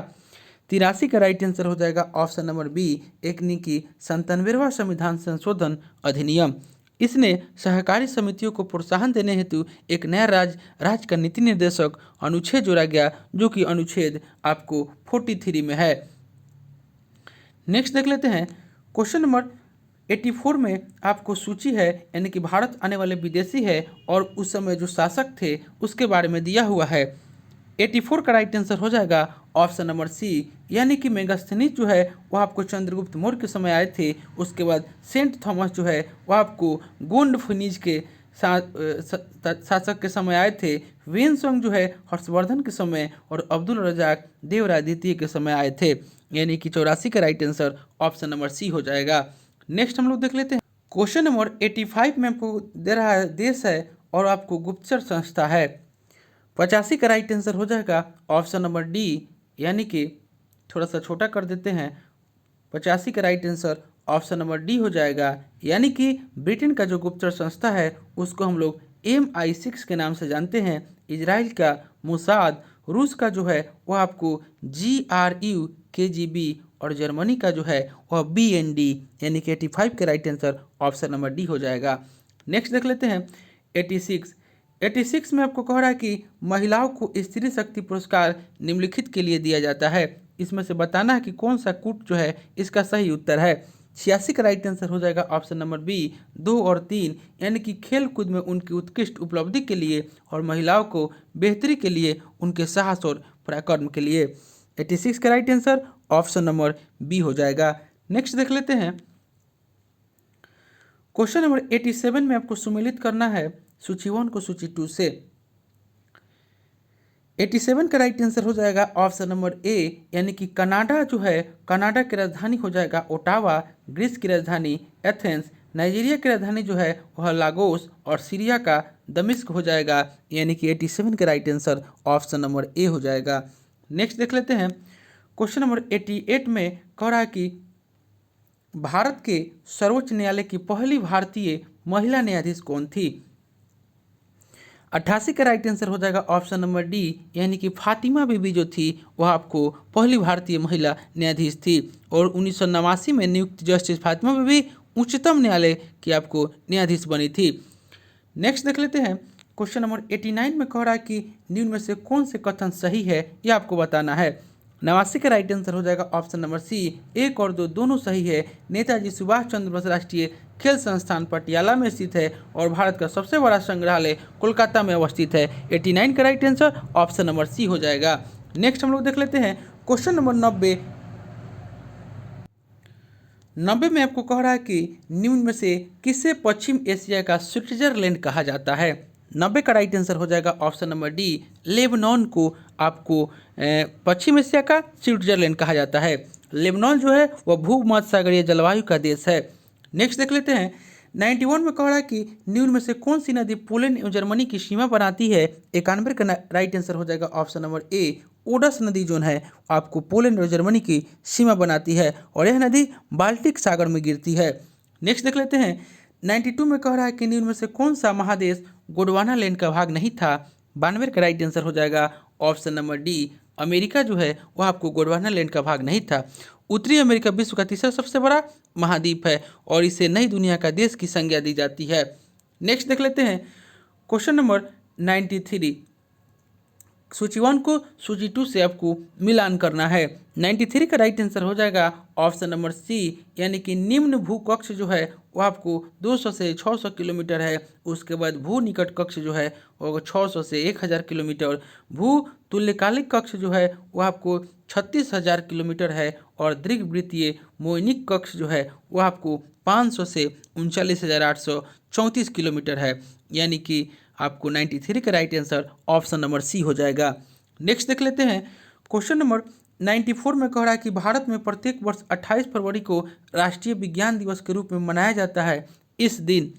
83 का राइट आंसर हो जाएगा ऑप्शन नंबर बी यानी कि 97वां संविधान संशोधन अधिनियम। इसने सहकारी समितियों को प्रोत्साहन देने हेतु एक नया राज्य का नीति निर्देशक अनुच्छेद जोड़ा गया जो कि अनुच्छेद आपको 43 में है। नेक्स्ट देख लेते हैं क्वेश्चन नंबर 84 में आपको सूची है यानी कि भारत आने वाले विदेशी है और उस समय जो शासक थे उसके बारे में दिया हुआ है। 84 का राइट आंसर हो जाएगा ऑप्शन नंबर सी यानी कि मेगास्थनीज जो है वह आपको चंद्रगुप्त मौर्य के समय आए थे। उसके बाद सेंट थॉमस जो है वह आपको गोंड फिनिज के शासक के समय आए थे। वेनसोंग जो है हर्षवर्धन के समय और अब्दुल रजाक देवराय द्वितीय के समय आए थे। यानी कि 84 का right answer option number C हो जाएगा। नेक्स्ट हम लोग देख लेते हैं क्वेश्चन नंबर 85 में आपको दे रहा है देश है और आपको गुप्तचर संस्था है। 85 का राइट आंसर हो जाएगा ऑप्शन नंबर डी, यानी कि थोड़ा सा छोटा कर देते हैं। 85 का right answer option number D हो जाएगा, यानी कि ब्रिटेन का जो गुप्तचर संस्था है उसको हम लोग MI6 के नाम से जानते हैं। इजराइल का मोसाद, रूस का जो है वह आपको GRU KGB और जर्मनी का जो है वह BND, यानी कि 85 के right answer option number D हो जाएगा। नेक्स्ट देख लेते हैं 86 में आपको कह रहा है कि महिलाओं को स्त्री शक्ति पुरस्कार निम्नलिखित के लिए दिया जाता है। इसमें से बताना है कि कौन सा कूट जो है इसका सही उत्तर है। 86 का राइट आंसर हो जाएगा ऑप्शन नंबर बी 2 और 3, यानी कि खेल कूद में उनकी उत्कृष्ट उपलब्धि के लिए और महिलाओं को बेहतरी के लिए उनके साहस और पराक्रम के लिए। 86 का right answer option number B हो जाएगा। नेक्स्ट देख लेते हैं क्वेश्चन नंबर 87 में आपको सुमेलित करना है सूची 1 को सूची 2 से। 87 का राइट आंसर हो जाएगा ऑप्शन नंबर ए, यानी कि कनाडा जो है, कनाडा की राजधानी हो जाएगा ओटावा, ग्रीस की राजधानी एथेंस, नाइजीरिया की राजधानी जो है वह लागोस और सीरिया का दमिश्क हो जाएगा, यानी कि 87 का राइट आंसर ऑप्शन नंबर ए हो जाएगा। नेक्स्ट देख लेते हैं क्वेश्चन नंबर 88 में कह रहा है कि भारत के सर्वोच्च न्यायालय की पहली भारतीय महिला न्यायाधीश कौन थी। 88 का राइट आंसर हो जाएगा ऑप्शन नंबर डी, यानी कि फातिमा बीबी जो थी वह आपको पहली भारतीय महिला न्यायाधीश थी और 1989 में नियुक्त जस्टिस फातिमा बीबी उच्चतम न्यायालय की आपको न्यायाधीश बनी थी। नेक्स्ट देख लेते हैं क्वेश्चन नंबर 89 में कह रहा है कि निम्न में से कौन से कथन सही है यह आपको बताना है। 89 का राइट आंसर हो जाएगा ऑप्शन नंबर सी, 1 और 2 दोनों सही है। नेताजी सुभाष चंद्र बोस राष्ट्रीय खेल संस्थान पटियाला में स्थित है और भारत का सबसे बड़ा संग्रहालय कोलकाता में अवस्थित है। 89 का right answer option number C हो जाएगा। नेक्स्ट हम लोग देख लेते हैं क्वेश्चन नंबर 90 में आपको कह रहा है कि निम्न में से किसे पश्चिम एशिया का स्विट्जरलैंड कहा जाता है। 90 का राइट आंसर हो जाएगा ऑप्शन नंबर डी, लेबनान को आपको पश्चिम एशिया का स्विट्जरलैंड कहा जाता है। लेबनान जो है वह भूमध्य सागरीय जलवायु का देश है। नेक्स्ट देख लेते हैं 91 में कह रहा है कि निम्न में से कौन सी नदी पोलैंड एवं जर्मनी की सीमा बनाती है। 91 का राइट आंसर हो जाएगा ऑप्शन नंबर ए, ओडस नदी जो है आपको पोलैंड और जर्मनी की सीमा बनाती है और यह नदी बाल्टिक सागर में गिरती है। नेक्स्ट देख लेते हैं 92 में कह रहा है कि निम्न में से कौन सा महादेश गोंडवाना लैंड का भाग नहीं था। 92 का राइट आंसर हो जाएगा ऑप्शन नंबर डी, अमेरिका जो है वह आपको गोंडवाना लैंड का भाग नहीं था। उत्तरी अमेरिका विश्व का तीसरा सबसे बड़ा महाद्वीप है और इसे नई दुनिया का देश की संज्ञा दी जाती है। नेक्स्ट देख लेते हैं क्वेश्चन नंबर 93, सूची 1 को सूची 2 से आपको मिलान करना है। 93 का राइट आंसर हो जाएगा ऑप्शन नंबर सी, यानी कि निम्न भूकक्ष जो है वो आपको 200 से 600 किलोमीटर है। उसके बाद भू निकट कक्ष जो है वो 600 से 1000 किलोमीटर, भू तुल्यकालिक कक्ष जो है वो आपको 36,000 किलोमीटर है और दीर्घवृत्तीय मोइनिक कक्ष जो है वो आपको 500 से 39,834 किलोमीटर है, यानी कि आपको 93 का right answer option number C हो जाएगा। नेक्स्ट देख लेते हैं क्वेश्चन नंबर 94 में कह रहा है कि भारत में प्रत्येक वर्ष 28 फरवरी को राष्ट्रीय विज्ञान दिवस के रूप में मनाया जाता है। इस दिन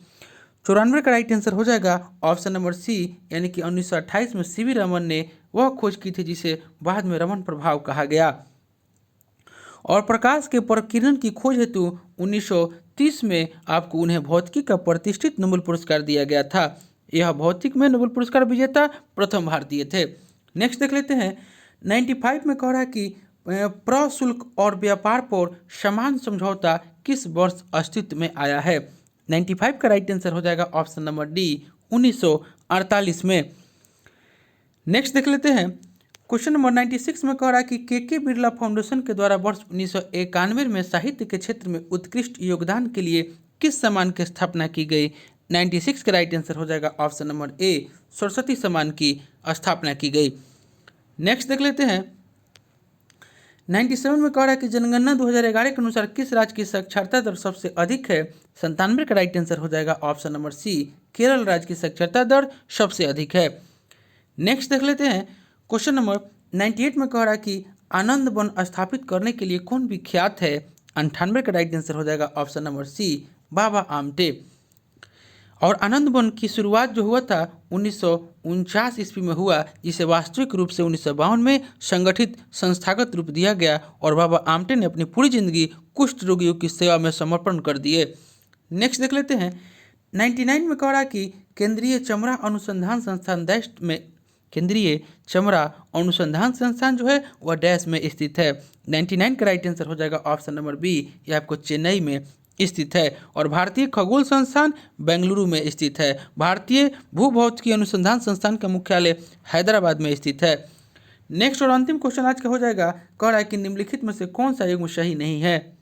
94 का राइट आंसर हो जाएगा ऑप्शन नंबर सी, यानी कि 1928 में सीवी रमन ने वह खोज की थी जिसे बाद में रमन प्रभाव कहा गया। और प्रकाश के प्रकिरण की खोज हेतु 1930 में आपको उन्हें भौतिकी का प्रतिष्ठित नोबेल पुरस्कार दिया गया था। यह भौतिक में नोबेल पुरस्कार विजेता प्रथम भारतीय थे। नेक्स्ट देख लेते हैं 95 में कह रहा है कि प्रशुल्क और व्यापार पर समान समझौता किस वर्ष अस्तित्व में आया है। 95 का राइट आंसर हो जाएगा ऑप्शन नंबर डी, 1948 में। नेक्स्ट देख लेते हैं क्वेश्चन नंबर 96 में कह रहा है कि के बिरला फाउंडेशन के द्वारा वर्ष 1991 में साहित्य के क्षेत्र में उत्कृष्ट योगदान के लिए किस सम्मान की स्थापना की गई। 96 का राइट आंसर हो जाएगा ऑप्शन नंबर ए, सरस्वती सम्मान की स्थापना की गई। नेक्स्ट देख लेते हैं 97 में कह रहा है कि जनगणना 2011 के अनुसार किस राज्य की साक्षरता दर सबसे अधिक है। 97 का राइट आंसर हो जाएगा ऑप्शन नंबर सी, केरल राज्य की साक्षरता दर सबसे अधिक है। नेक्स्ट देख लेते हैं क्वेश्चन नंबर 98 में कह रहा है कि आनंद वन स्थापित करने के लिए कौन विख्यात है? 98 का राइट आंसर हो जाएगा ऑप्शन नंबर सी, बाबा आमटे। और आनंद वन की शुरुआत जो हुआ था 1949 ईस्वी में हुआ, जिसे वास्तविक रूप से 1952 में संगठित संस्थागत रूप दिया गया और बाबा आमटे ने अपनी पूरी जिंदगी कुष्ठ रोगियों की सेवा में समर्पण कर दिए। नेक्स्ट देख लेते हैं। 99 में कह रहा कि केंद्रीय चमड़ा अनुसंधान संस्थान डैश में, केंद्रीय चमड़ा अनुसंधान संस्थान जो है वह डैश में स्थित है। 99 का राइट आंसर हो जाएगा ऑप्शन नंबर बी, यह आपको चेन्नई में स्थित है। और भारतीय खगोल संस्थान बेंगलुरु में स्थित है। भारतीय भूभौतिकी अनुसंधान संस्थान का मुख्यालय हैदराबाद में स्थित है। नेक्स्ट और अंतिम क्वेश्चन आज का हो जाएगा, कह रहा है कि निम्नलिखित में से कौन सा युग्म सही नहीं है?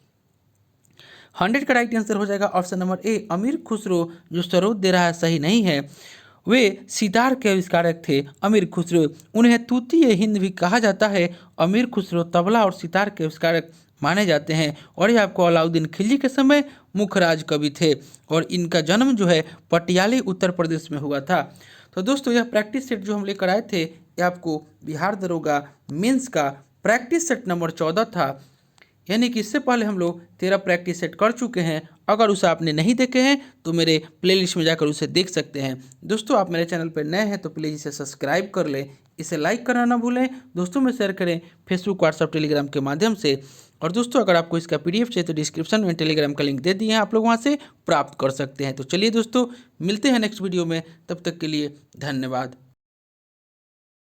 100 का राइट आंसर हो जाएगा ऑप्शन नंबर ए, अमीर खुसरो जो सरोद दे रहा है सही नहीं है। वे सितार के आविष्कारक थे अमीर खुसरो, उन्हें तूतीय हिंद भी कहा जाता है। अमीर खुसरो तबला और सितार के आविष्कारक माने जाते हैं और ये आपको अलाउद्दीन खिलजी के समय मुख्य राज कवि थे और इनका जन्म जो है पटियाली उत्तर प्रदेश में हुआ था। तो दोस्तों यह प्रैक्टिस सेट जो हम लेकर आए थे ये आपको बिहार दरोगा मेंस का प्रैक्टिस सेट नंबर 14 था, यानी कि इससे पहले हम लोग 13 प्रैक्टिस सेट कर चुके हैं। अगर उसे आपने नहीं देखे हैं तो मेरे प्लेलिस्ट में जाकर उसे देख सकते हैं। दोस्तों आप मेरे चैनल पर नए हैं तो प्लीज़ इसे सब्सक्राइब कर लें, इसे लाइक करना ना भूलें, दोस्तों में शेयर करें फेसबुक, व्हाट्सअप, टेलीग्राम के माध्यम से। और दोस्तों अगर आपको इसका PDF चाहिए तो डिस्क्रिप्शन में टेलीग्राम का लिंक दे दिए हैं, आप लोग वहाँ से प्राप्त कर सकते हैं। तो चलिए दोस्तों मिलते हैं नेक्स्ट वीडियो में, तब तक के लिए धन्यवाद।